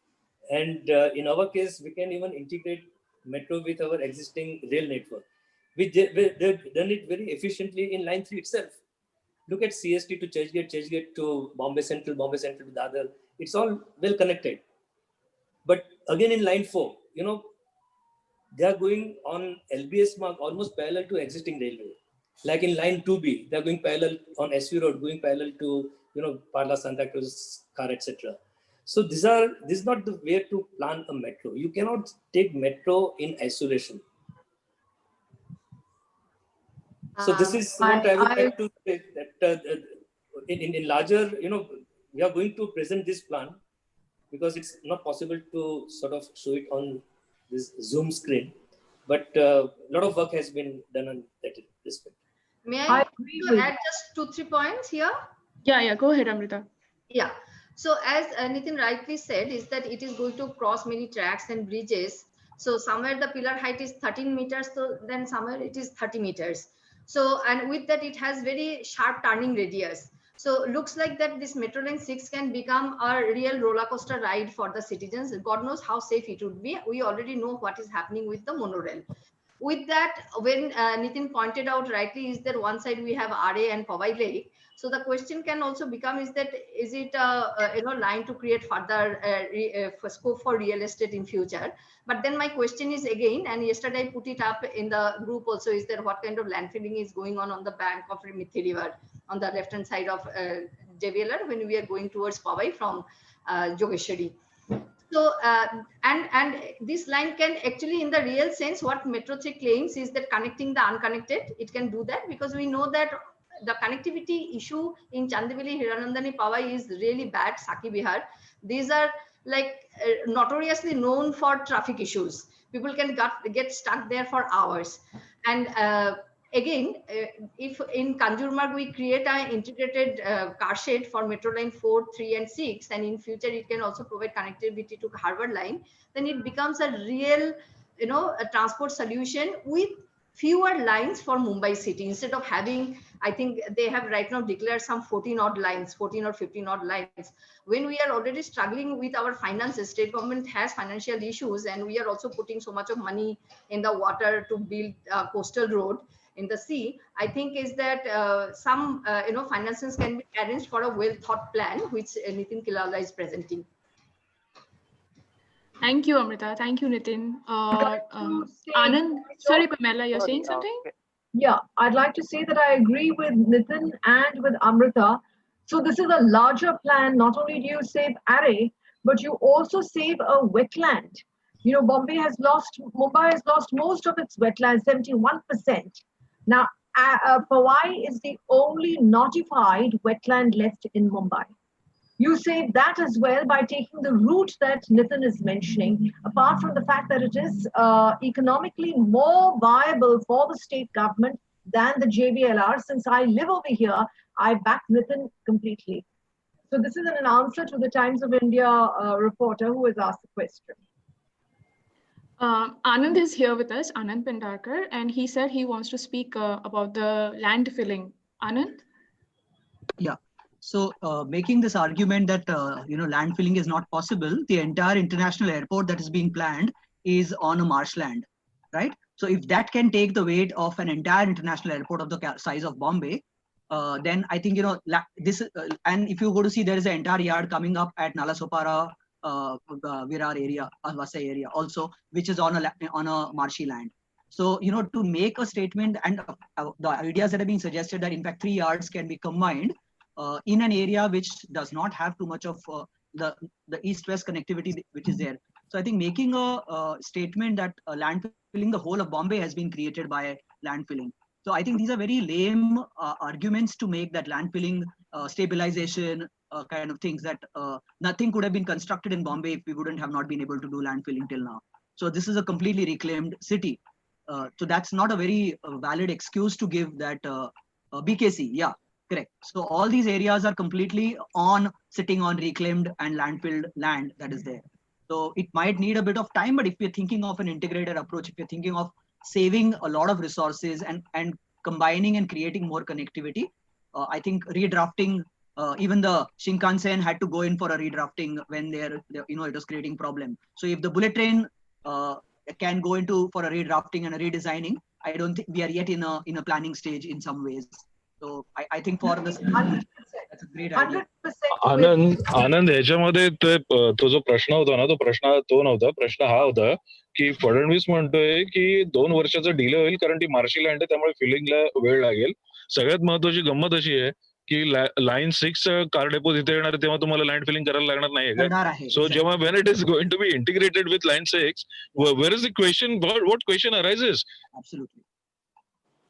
And in our case, we can even integrate metro with our existing rail network. They've done it very efficiently in line 3 itself. Look at CST to Churchgate to Bombay Central to Dadar. It's all well connected. But again, in line 4, they are going on LBS mark almost parallel to existing railway. Like in line 2B, they are going parallel on SV Road, going parallel to, Parla, Santa Cruz, Car, etc. So this is not the way to plan a metro. You cannot take metro in isolation. So this is what I would like to say, that in larger, we are going to present this plan because it's not possible to sort of show it on this Zoom screen. But a lot of work has been done on that respect. May I add just 2-3 points here? Yeah, go ahead, Amrita. Yeah. So as Nitin rightly said, is that it is going to cross many tracks and bridges. So somewhere the pillar height is 13 meters, so then somewhere it is 30 meters. So, and with that, it has very sharp turning radius. So looks like that this Metro Line 6 can become a real roller coaster ride for the citizens. God knows how safe it would be. We already know what is happening with the monorail. with that, when Nitin pointed out rightly, is that one side we have RA and Powai Lake. So the question can also become, is it a line to create further scope for real estate in future? But then my question is again, and yesterday I put it up in the group also, is there what kind of landfilling is going on the bank of Mithi River on the left hand side of JVLR when we are going towards Powai from Jogeshwari. So and this line can actually, in the real sense, what Metro 3 claims is that connecting the unconnected, it can do that, because we know that the connectivity issue in Chandivali, Hiranandani, Powai is really bad. Saki Bihar, these are like notoriously known for traffic issues. People can get stuck there for hours. And again, if in Kanjurmarg we create an integrated car shed for Metro Line 4, 3 and 6, and in future it can also provide connectivity to Harbour Line, then it becomes a real, a transport solution with fewer lines for Mumbai city. Instead of having, I think they have right now declared some 14 odd lines, 14 or 15 odd lines. When we are already struggling with our finances, state government has financial issues, and we are also putting so much of money in the water to build a coastal road in the sea. I think is that some finances can be arranged for a well thought plan, which Nitin Kilala is presenting. Thank you, Amrita. Thank you, Nitin. Anand, sorry, Pamela, you're saying something? Yeah, I'd like to say that I agree with Nitin and with Amrita. So this is a larger plan. Not only do you save array, but you also save a wetland. Mumbai has lost most of its wetlands, 71%. Now, Powai is the only notified wetland left in Mumbai. You save that as well by taking the route that Nitin is mentioning, apart from the fact that it is economically more viable for the state government than the JVLR. Since I live over here, I back Nitin completely. So this is an answer to the Times of India reporter who has asked the question. Anand is here with us, Anand Pendarkar, and he said he wants to speak about the land filling. Anand? Yeah. So making this argument that, land filling is not possible, the entire international airport that is being planned is on a marshland, right? So if that can take the weight of an entire international airport of the size of Bombay, then I think, this, and if you go to see, there is an entire yard coming up at Nalasopara, Virar area, Vasai area also, which is on a marshy land. So, to make a statement, and the ideas that are being suggested that in fact 3 yards can be combined, in an area which does not have too much of the east-west connectivity which is there. So I think making a statement that land filling the whole of Bombay has been created by land filling. So I think these are very lame arguments to make that land filling stabilization kind of things, that nothing could have been constructed in Bombay if we wouldn't have not been able to do land filling till now. So this is a completely reclaimed city. So that's not a very valid excuse to give that BKC. Yeah. Correct. So all these areas are completely sitting on reclaimed and landfilled land that is there. So it might need a bit of time, but if you're thinking of an integrated approach, if you're thinking of saving a lot of resources and combining and creating more connectivity, I think redrafting, even the Shinkansen had to go in for a redrafting when it was creating problem. So if the bullet train can go into for a redrafting and a redesigning, I don't think we are yet in a planning stage in some ways. So I think for this, that's a great idea. आनंद ह्याच्यामध्ये तो जो प्रश्न होता ना, तो प्रश्न तो नव्हता. प्रश्न हा होता की फडणवीस म्हणतोय की 2 वर्षाचा डिले होईल कारण ती मार्शी लँड आहे, त्यामुळे फिलिंगला वेळ लागेल. सगळ्यात महत्वाची गंमत अशी आहे की लाईन 6 कार डेपो तिथे येणार तेव्हा तुम्हाला लँड फिलिंग करायला लागणार नाहीये का? सो जेव्हा when it is going to be integrated with line 6, where is the question, what question arises? Absolutely.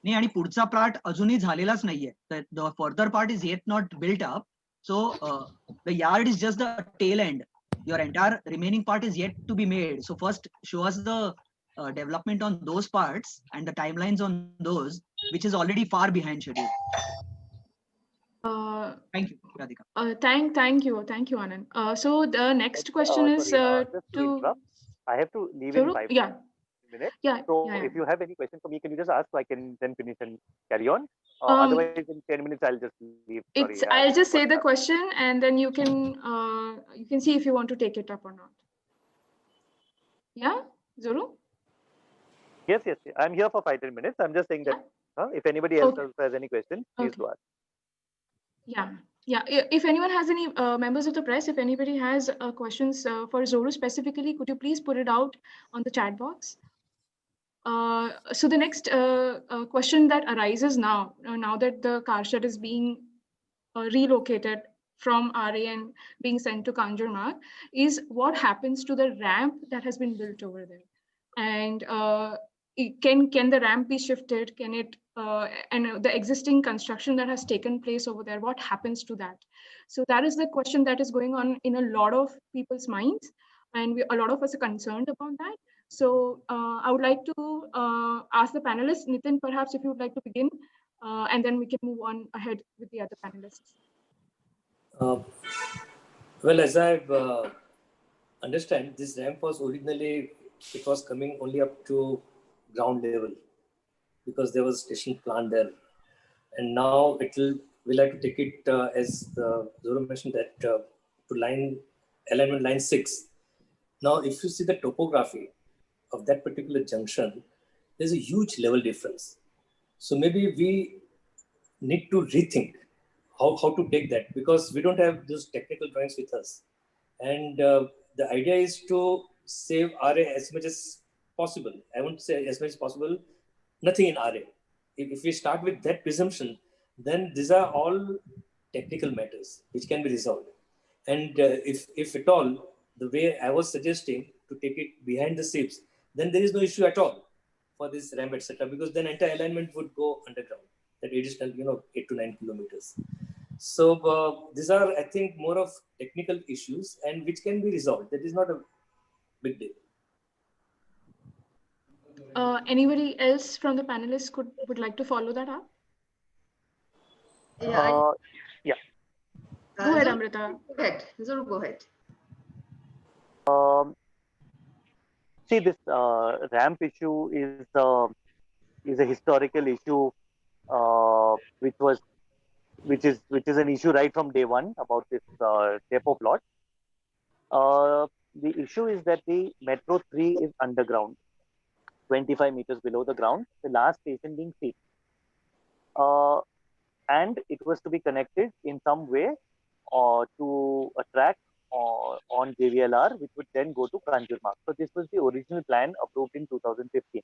नाही, आणि पुढचा पार्ट अजूनही झालेलाच नाहीये. The further part is yet not built up. So the yard is just the tail end. Your entire remaining part is yet to be made. So first show us the development on those parts and the timelines on those, which is already far behind schedule. Thank you, Radhika. Thank you, Anand. So the next question is to I have to leave in 5 minutes. Yeah. So if you have any question for me, can you just ask so I can then finish and carry on? Otherwise, in 10 minutes, I'll just leave. Sorry, I'll just say the question and then you can see if you want to take it up or not. Yeah, Zuru? Yes, yes. I'm here for 5-10 minutes. I'm just saying that if anybody else has any question, please do ask. Yeah. Yeah. If anyone has any members of the press, if anybody has questions for Zoru specifically, could you please put it out on the chat box? So the next question that arises now, now that the car shed is being relocated from RA and being sent to Kanjurmarg, is what happens to the ramp that has been built over there? And can the ramp be shifted? Can it and the existing construction that has taken place over there, what happens to that? So that is the question that is going on in a lot of people's minds, and a lot of us are concerned about that. So I would like to ask the panelists, Nitin, perhaps if you would like to begin, and then we can move on ahead with the other panelists. Well, as I understand, this ramp was originally, it was coming only up to ground level because there was station plant there. And now we'll have to take it as Zoru mentioned that to alignment line 6. Now, if you see the topography of that particular junction, there's a huge level difference. So maybe we need to rethink how to take that, because we don't have those technical drawings with us. And the idea is to save RA as much as possible. I won't say as much as possible, nothing in RA. If we start with that presumption, then these are all technical matters which can be resolved. And if at all, the way I was suggesting to take it behind the ships, then there is no issue at all for this ramp, etc. Because then entire alignment would go underground, that additional, 8 to 9 kilometers. So these are, I think, more of technical issues and which can be resolved. That is not a big deal. Anybody else from the panelists would like to follow that up? Yeah. Go ahead, Amrita. Go ahead. Zoru, go ahead. See, this ramp issue is a historical issue, which is an issue right from day one about this depot plot. The issue is that the Metro 3 is underground, 25 meters below the ground, the last station being Seep. And it was to be connected in some way to a track on JVLR, which would then go to Kanjurmarg. So this was the original plan approved in 2015.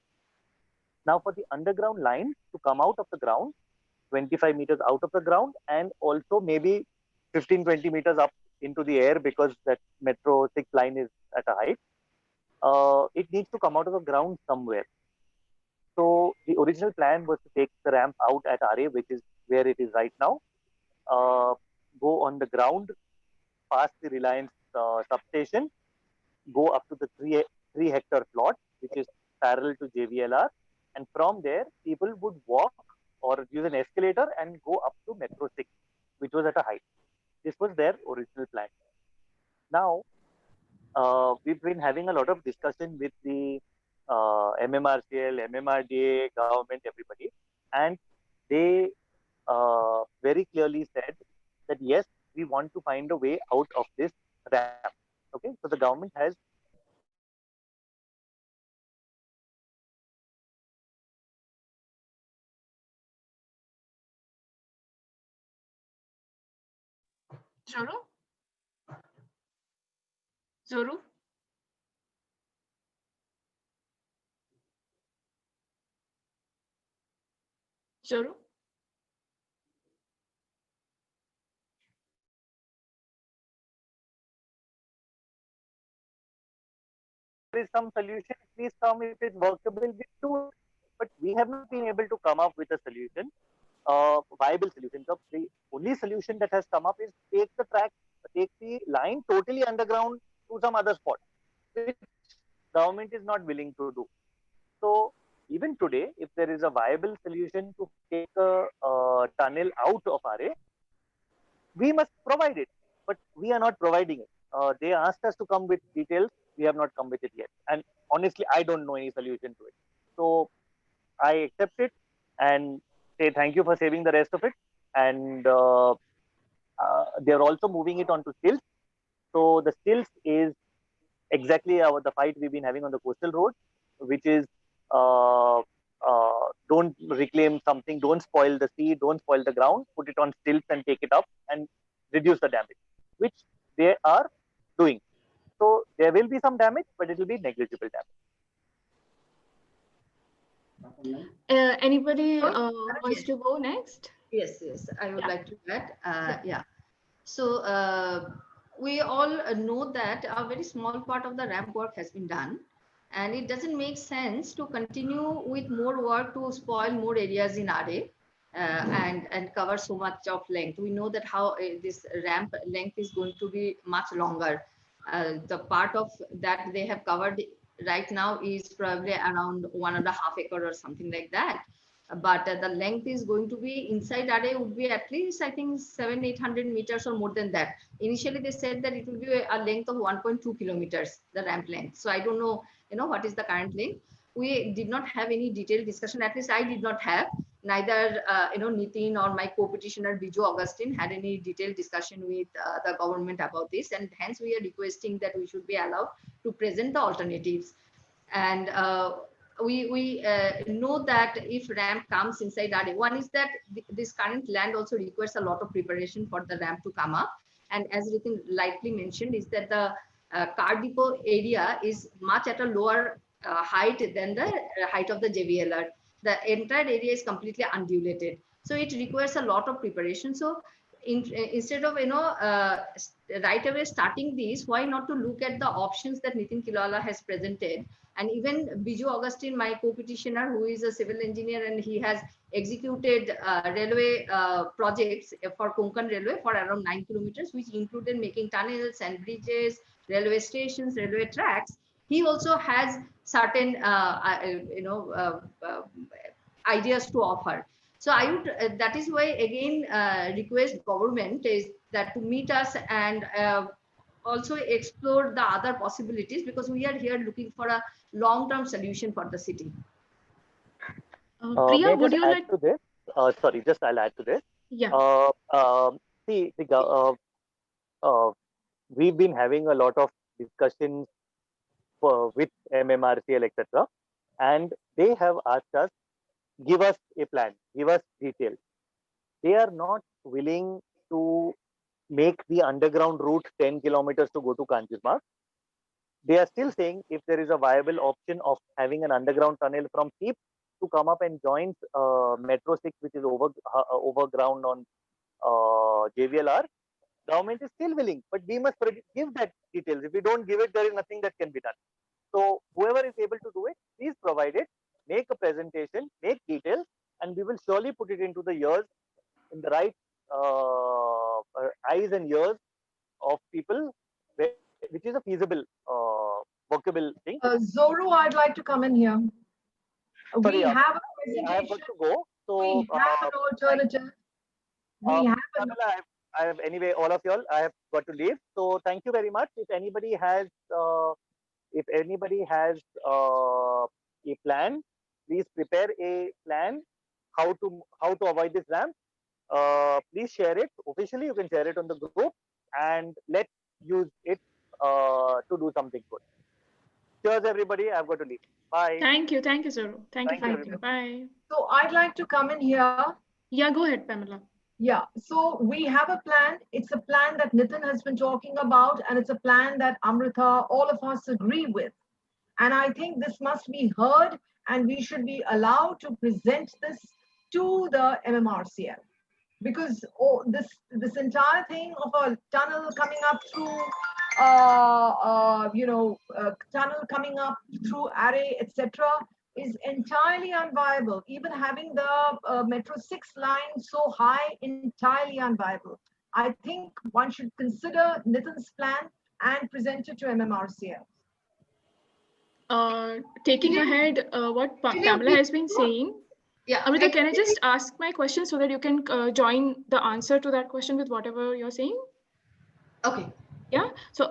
Now for the underground line to come out of the ground, 25 meters out of the ground, and also maybe 15-20 meters up into the air, because that Metro 6 line is at a height, it needs to come out of the ground somewhere. So the original plan was to take the ramp out at RA, which is where it is right now, go on the ground, past the Reliance substation, go up to the 3 hectare plot, which is parallel to JVLR. And from there, people would walk or use an escalator and go up to Metro 6, which was at a height. This was their original plan. Now, we've been having a lot of discussion with the MMRCL, MMRDA, government, everybody. And they very clearly said that, yes, we want to find a way out of this ramp. Okay, so the government has Zoru? Zoru? Zoru? there is some solution, please come. If it's workable, we do it. But we have not been able to come up with a solution, viable solution. So the only solution that has come up is take the line totally underground to some other spot, which government is not willing to do. So even today, if there is a viable solution to take a tunnel out of RA, we must provide it, but we are not providing it. They asked us to come with details. We have not come with it yet. And honestly, I don't know any solution to it. So I accept it and say thank you for saving the rest of it. And they're also moving it onto stilts. So the stilts is exactly the fight we've been having on the coastal road, which is don't reclaim something, don't spoil the sea, don't spoil the ground, put it on stilts and take it up and reduce the damage, which they are doing. So there will be some damage, but it will be negligible damage. Anybody wants to go next? Yes, I would like to add. Yeah. So we all know that a very small part of the ramp work has been done, and it doesn't make sense to continue with more work to spoil more areas in RA and cover so much of length. We know that how this ramp length is going to be much longer. The part of that they have covered right now is probably around 1.5 acre or something like that. But the length is going to be inside RA would be at least, I think, 700-800 meters or more than that. Initially, they said that it will be a length of 1.2 kilometers, the ramp length. So I don't know, what is the current length. We did not have any detailed discussion. At least I did not have. Neither, Nitin or my co-petitioner Biju Augustine had any detailed discussion with the government about this. And hence, we are requesting that we should be allowed to present the alternatives. And we know that if ramp comes inside RA, one is that this current land also requires a lot of preparation for the ramp to come up. And as Nitin lightly mentioned, is that the car depot area is much at a lower height than the height of the JVLR. The entire area is completely undulated. So it requires a lot of preparation. So instead of, right away starting this, why not to look at the options that Nitin Kilala has presented? And even Biju Augustine, my co-petitioner, who is a civil engineer, and he has executed railway projects for Konkan Railway for around 9 kilometers, which included making tunnels and bridges, railway stations, railway tracks. He also has certain, ideas to offer. So I would, that is why again request government is that to meet us and also explore the other possibilities, because we are here looking for a long-term solution for the city. Priya, would you like to this? Sorry, just I'll add to this. Yeah. See, we've been having a lot of discussions with MMRCL, etc., and they have asked us, give us a plan, give us details. They are not willing to make the underground route 10 kilometers to go to Kanjurmarg. They are still saying if there is a viable option of having an underground tunnel from Keep to come up and join Metro 6, which is overground on JVLR, government is still willing, but we must give that details. If we don't give it, there is nothing that can be done. So whoever is able to do it, please provide it, make a presentation, make details, and we will surely put it into the ears, in the right eyes and ears of people, which is a feasible, workable thing. Zoru, I'd like to come in here. Sorry, we have a I have got to go. So we have an alternative. We have I have anyway, all of y'all, I have got to leave. So thank you very much. If anybody has a plan, please prepare a plan how to avoid this ramp. Please share it officially. You can share it on the group, and let's use it to do something good. Cheers, everybody. I've got to leave. Bye. Thank you, Zoru. Thank you. Bye. So I'd like to come in here. Yeah, go ahead, Pamela. Yeah, so we have a plan. It's a plan that Nitin has been talking about, and it's a plan that Amrita, all of us agree with. And I think this must be heard, and we should be allowed to present this to the MMRCL. Because this entire thing of a tunnel coming up through, tunnel coming up through Array, etc., is entirely unviable. Even having the Metro 6 line so high, entirely unviable. I think one should consider Nitin's plan and present it to MMRCL. Taking ahead what Pamela has been saying, yeah, Amrita, can I just ask my question so that you can join the answer to that question with whatever you're saying? Okay. Yeah. So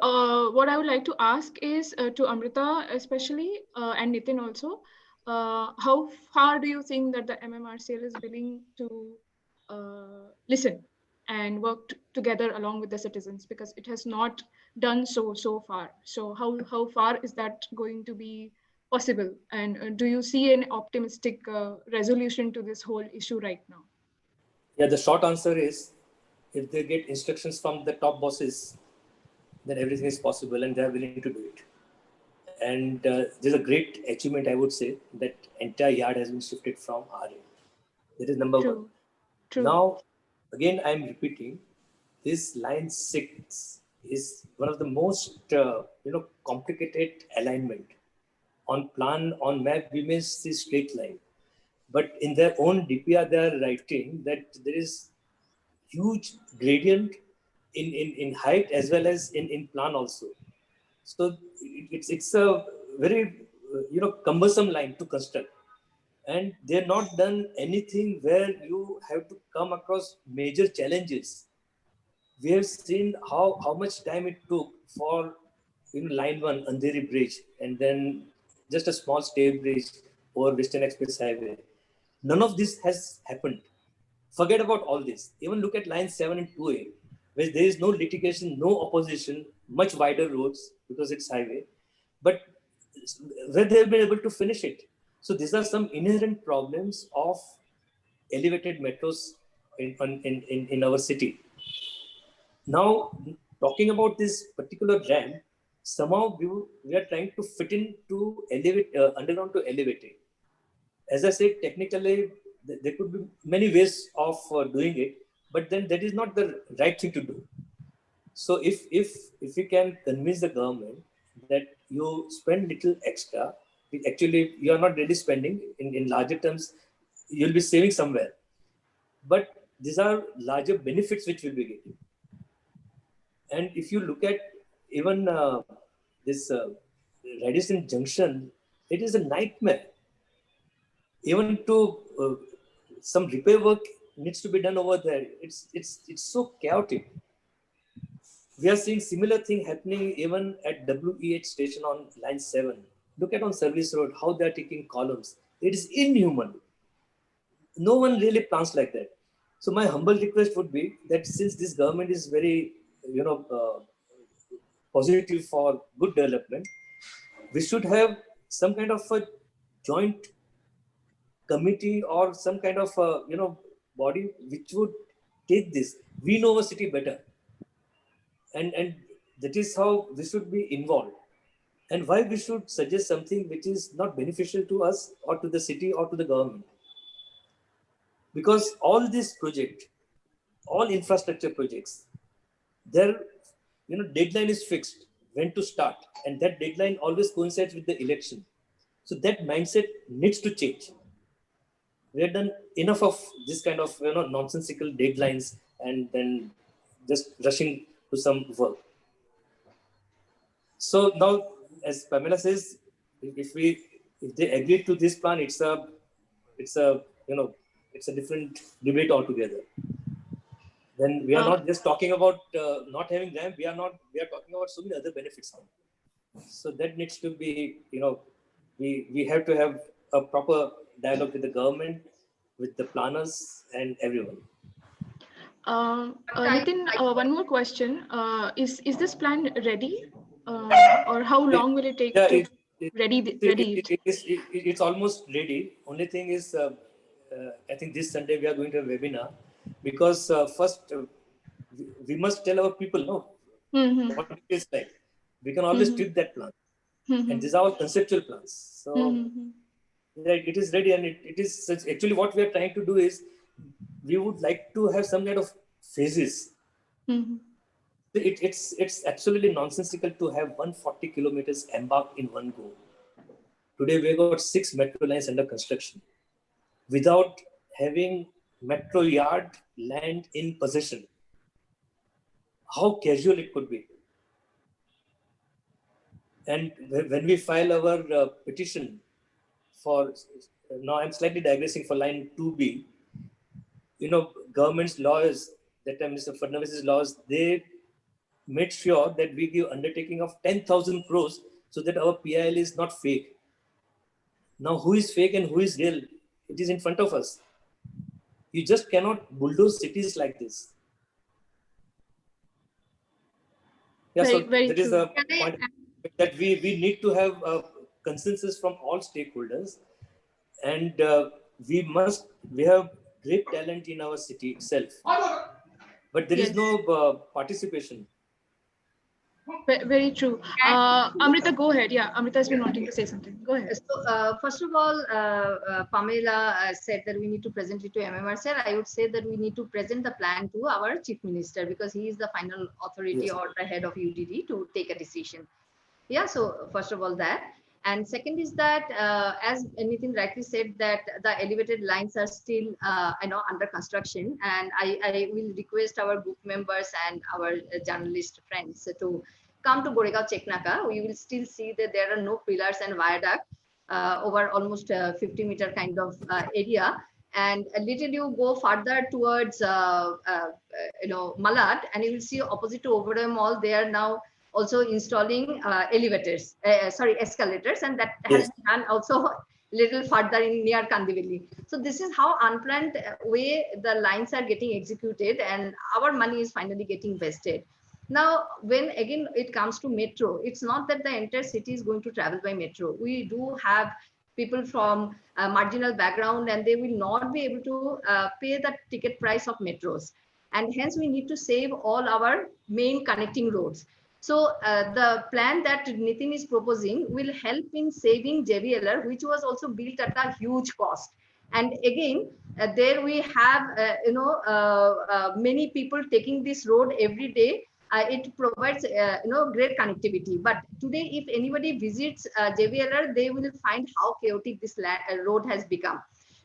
what I would like to ask is to Amrita especially and Nitin also, how far do you think that the MMRCL is willing to listen and work together along with the citizens, because it has not done so far. So how far is that going to be possible? And do you see an optimistic resolution to this whole issue right now? Yeah, the short answer is, if they get instructions from the top bosses, then everything is possible and they are willing to do it. And there's a great achievement, I would say, that entire yard has been shifted from RA. That is number one. True. Now, again, I'm repeating, this line 6 is one of the most complicated alignment. On plan, on map, we may see straight line, but in their own DPR, they are writing that there is huge gradient in height as well as in plan also. So it's a very cumbersome line to construct, and they're not done anything where you have to come across major challenges. We have seen how much time it took for line 1 Andheri Bridge, and then just a small stay bridge over Western Express Highway. None of this has happened. Forget about all this. Even look at line 7 and 2A, where there is no litigation, no opposition, much wider roads because it's highway, but where they have been able to finish it. So these are some inherent problems of elevated metros in our city. Now, talking about this particular ramp, somehow we are trying to fit into underground to elevated. As I said, technically, there could be many ways of doing it, but then that is not the right thing to do. So if we can convince the government that you spend little extra, actually you are not really spending in larger terms, you'll be saving somewhere. But these are larger benefits which we'll be getting. And if you look at even this Radisson Junction, it is a nightmare. Even to some repair work needs to be done over there. It's so chaotic. We are seeing similar thing happening even at WEH station on line 7. Look at on Service Road, how they are taking columns. It is inhuman. No one really plans like that. So my humble request would be that since this government is very, positive for good development, we should have some kind of a joint committee or some kind of body which would take this. We know our city better, and that is how we should be involved. And why we should suggest something which is not beneficial to us or to the city or to the government? Because all these projects, all infrastructure projects, their deadline is fixed when to start, and that deadline always coincides with the election. So that mindset needs to change. We have done enough of this kind of nonsensical deadlines and then just rushing to some work. So now, as Pamela says, if they agree to this plan, it's a different debate altogether. Then we are not just talking about not having ramp. We are talking about so many other benefits now. So that needs to be, we have to have a proper dialogue with the government, with the planners and everyone. Nitin, one more question. Is this plan ready? Or how long will it take to ready it? It's almost ready. Only thing is, I think this Sunday we are going to a webinar, because first we must tell our people what it is like. We can always tweak that plan, and these are all conceptual plans. So it is ready, and it is actually what we are trying to do is we would like to have some kind of phases. It's absolutely nonsensical to have 140 kilometers embarked in one go. Today we got 6 metro lines under construction without having metro yard land in possession. How casual it could be. And when we file our petition for, now I'm slightly digressing, for line 2B, government's laws, that time Mr. Fadnavis's laws, they made sure that we give undertaking of 10,000 crores so that our PIL is not fake. Now, who is fake and who is real? It is in front of us. You just cannot bulldoze cities like this. Yeah, so that is a point that we need to have a consensus from all stakeholders, and we have great talent in our city itself, but there is no participation. Very true. Amrita, go ahead. Yeah, Amrita has been wanting to say something. Go ahead. So, first of all, Pamela said that we need to present it to MMRCL. I would say that we need to present the plan to our Chief Minister, because he is the final authority or the head of UDD to take a decision. Yeah, so first of all that. And second is that, as Nitin rightly said, that the elevated lines are still under construction. And I will request our group members and our journalist friends to come to Goregaon Cheknaka. We will still see that there are no pillars and viaduct over almost 50-meter kind of area. And a little you go further towards Malad, and you will see opposite to Oberoi Mall, they are now also installing escalators, and that has been done also little further in near Kandivali. So this is how unplanned way the lines are getting executed, and our money is finally getting wasted. Now, when again it comes to metro, it's not that the entire city is going to travel by metro. We do have people from marginal background, and they will not be able to pay the ticket price of metros. And hence we need to save all our main connecting roads. So the plan that Nitin is proposing will help in saving JVLR, which was also built at a huge cost. And again, there we have, many people taking this road every day. It provides, great connectivity. But today, if anybody visits JVLR, they will find how chaotic this road has become.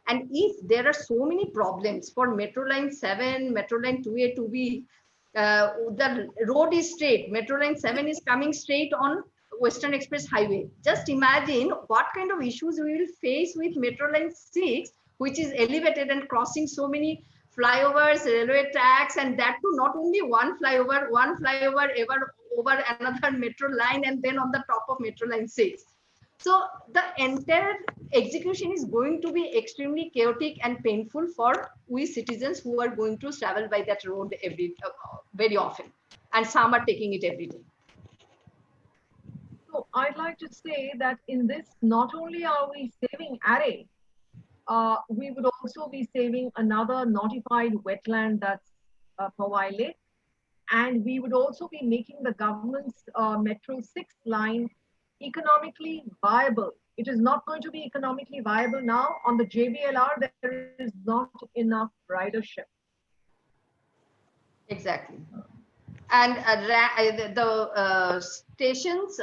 And if there are so many problems for Metro Line 7, Metro Line 2A, 2B, the road is straight. Metro Line 7 is coming straight on Western Express Highway. Just imagine what kind of issues we will face with Metro Line 6, which is elevated and crossing so many flyovers, railway tracks, and that too not only one flyover ever over another metro line, and then on the top of Metro Line 6. So the entire execution is going to be extremely chaotic and painful for we citizens who are going to travel by that road very often, and some are taking it every day. So I'd like to say that in this, not only are we saving Array, we would also be saving another notified wetland, that's Powai Lake, and we would also be making the government's Metro 6 line economically viable. It is not going to be economically viable now. On the JVLR, there is not enough ridership. Exactly. And the stations,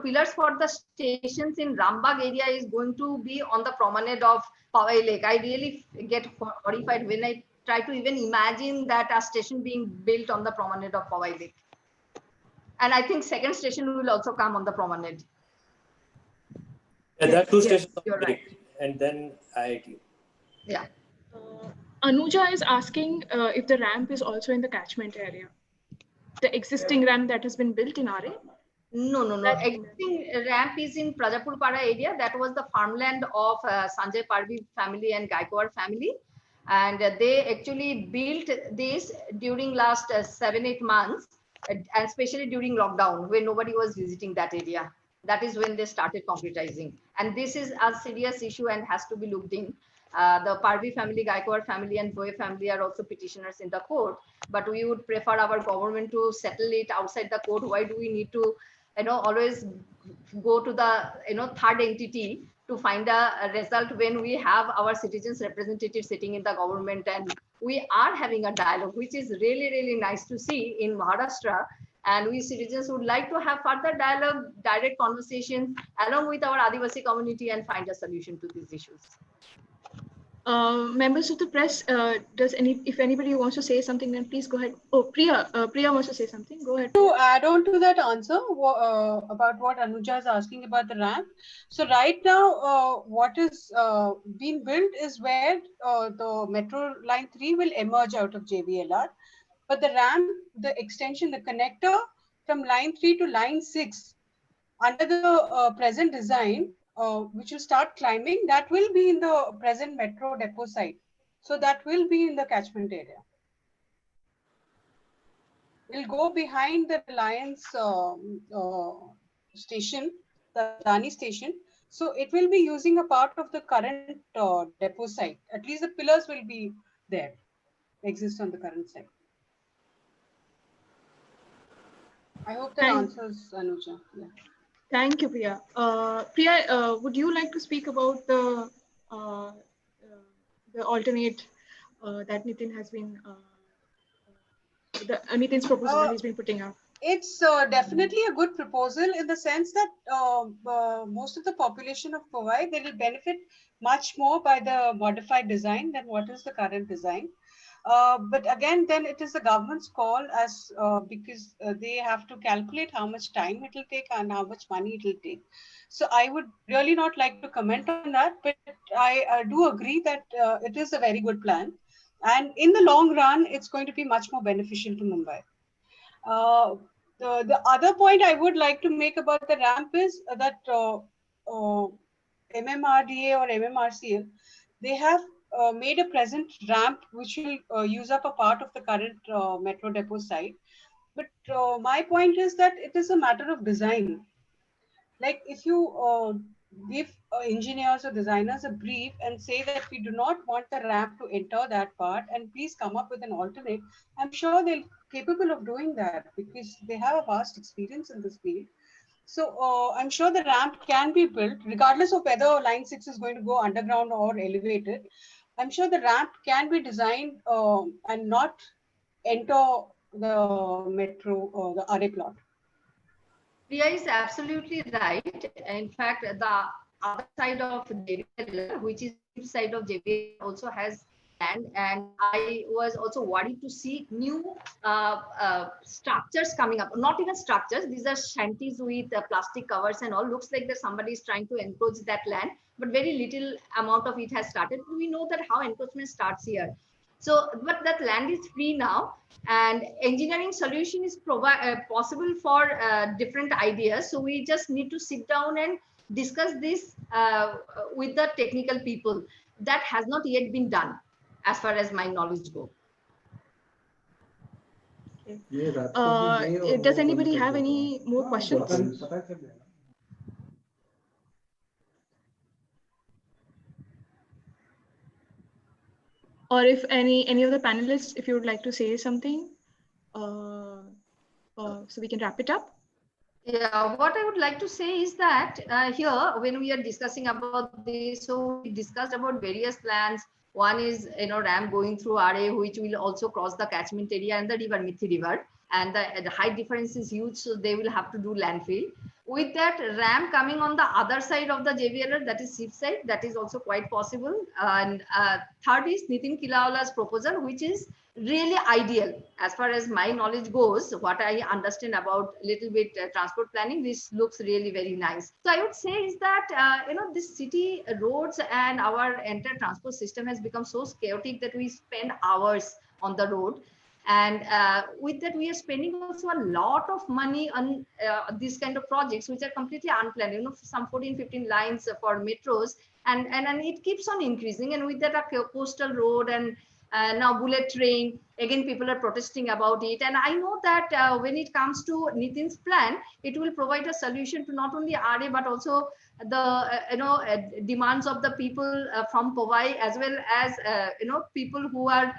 pillars for the stations in Rambagh area is going to be on the promenade of Powai Lake. I really get horrified when I try to even imagine that a station being built on the promenade of Powai Lake. And I think second station will also come on the promenade. And that two stations you're right. And then IIT. Yeah. Anuja is asking if the ramp is also in the catchment area. The existing ramp that has been built in RA? No. Existing ramp is in Prajapur Para area. That was the farmland of Sanjay Parvi family and Gaikwad family. And they actually built this during last 7-8 months, and especially during lockdown when nobody was visiting that area. That is when they started concretizing. And this is a serious issue and has to be looked in. The Parvi family, Gaikwad family, and Boye family are also petitioners in the court. But we would prefer our government to settle it outside the court. Why do we need to, always go to the, third entity to find a result when we have our citizens' representatives sitting in the government, and we are having a dialogue, which is really, really nice to see in Maharashtra. And we citizens would like to have further dialogue, direct conversations along with our Adivasi community and find a solution to these issues. Members of the press, if anybody wants to say something, then please go ahead. Oh, Priya wants to say something. Go ahead. To add on to that answer about what Anuja is asking about the ramp. So right now, what is being built is where the Metro Line 3 will emerge out of JVLR. But the ramp, the extension, the connector from line 3 to line 6, under the present design, which will start climbing, that will be in the present metro depot site. So that will be in the catchment area. We'll go behind the Reliance station, the Dani station. So it will be using a part of the current depot site. At least the pillars will be there, exist on the current site. I hope that answers, Anuja. Yeah. Thank you, Priya. Priya, would you like to speak about the alternate that Nitin has been, Nitin's proposal that he's been putting up? It's definitely a good proposal in the sense that most of the population of Powai, they will benefit much more by the modified design than what is the current design. But again, then it is the government's call as because they have to calculate how much time it will take and how much money it will take. So I would really not like to comment on that, but I do agree that it is a very good plan. And in the long run, it's going to be much more beneficial to Mumbai. The other point I would like to make about the ramp is that MMRDA or MMRCL, they have made a present ramp which will use up a part of the current metro depot site. But my point is that it is a matter of design. Like if you give engineers or designers a brief and say that we do not want the ramp to enter that part and please come up with an alternate, I'm sure they're capable of doing that because they have a vast experience in this field. So I'm sure the ramp can be built regardless of whether line 6 is going to go underground or elevated. I'm sure the ramp can be designed and not enter the metro or the RA plot. Priya is absolutely right. In fact, the other side of JVL, which is the side of JVL, also has land, and I was also worried to see new structures coming up. Not even structures; these are shanties with plastic covers and all. Looks like that somebody is trying to encroach that land, but very little amount of it has started. We know that how encroachment starts here. So, but that land is free now, and engineering solution is possible for different ideas. So we just need to sit down and discuss this with the technical people. That has not yet been done, as far as my knowledge goes. Does anybody have any more questions? Or if any of the panelists, if you would like to say something, so we can wrap it up. Yeah, what I would like to say is that here, when we are discussing about this, so we discussed about various plans. One is, ramp going through RA, which will also cross the catchment area and the river, Mithi River. And the height difference is huge, so they will have to do landfill. With that ramp coming on the other side of the JVLR, that is SIP side, that is also quite possible. And third is Nitin Kilawala's proposal, which is really ideal as far as my knowledge goes. What I understand about little bit transport planning, this looks really very nice. So I would say is that this city roads and our entire transport system has become so chaotic that we spend hours on the road. And with that, we are spending also a lot of money on these kind of projects, which are completely unplanned, some 14, 15 lines for metros, and it keeps on increasing. And with that, a coastal road and now bullet train, again, people are protesting about it. And I know that when it comes to Nitin's plan, it will provide a solution to not only RA, but also the demands of the people from Powai, as well as people who are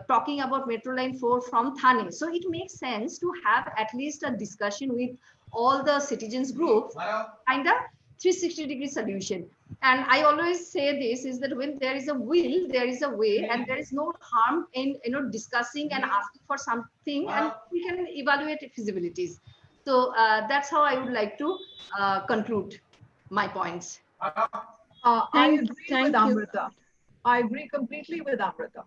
talking about Metro Line 4 from Thane. So it makes sense to have at least a discussion with all the citizens groups, kind of 360-degree solution. And I always say this is that when there is a will, there is a way, and there is no harm in discussing and asking for something, and we can evaluate feasibilities. So that's how I would like to conclude my points. I agree with Amrita. I agree completely with Amrita.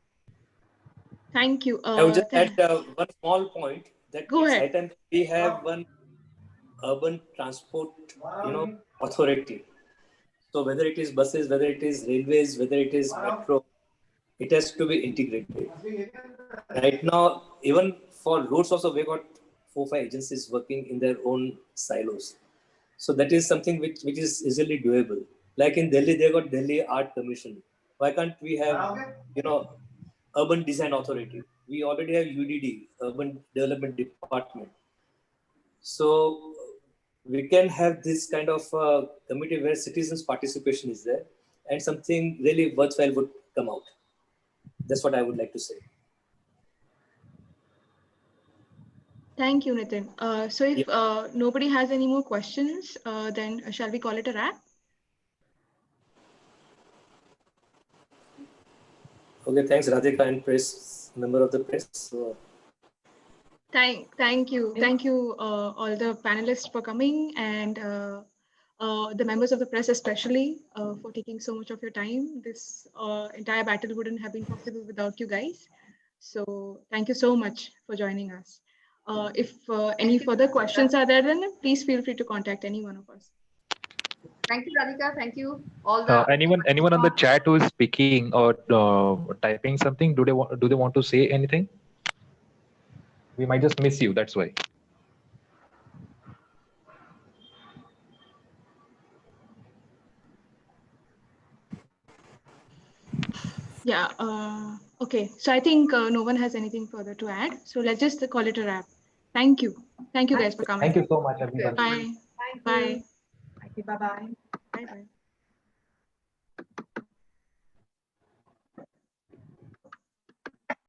Thank you. I would just add one small point that Go ahead. we have one urban transport, authority. So whether it is buses, whether it is railways, whether it is metro, it has to be integrated. Right now, even for roads also, we got 4-5 agencies working in their own silos. So that is something which is easily doable. Like in Delhi, they got Delhi Art Commission. Why can't we have, Urban Design Authority? We already have UDD, Urban Development Department. So we can have this kind of committee where citizens' participation is there, and something really worthwhile would come out. That's what I would like to say. Thank you, Nitin. So if nobody has any more questions, then shall we call it a wrap? Okay, thanks, Radhika and press, member of the press. So, Thank you, all the panelists for coming, and the members of the press especially for taking so much of your time. This entire battle wouldn't have been possible without you guys. So thank you so much for joining us. If any further questions are there, then please feel free to contact any one of us. Thank you, Radhika. Thank you. All the anyone on the chat who is speaking or typing something, do they want to say anything? We might just miss you. That's why. Yeah. Okay. So I think no one has anything further to add. So let's just call it a wrap. Thank you. Thank you guys for coming. Thank you so much, everybody. Bye. Thank Bye. you. Thank you. Bye-bye. Bye. Bye.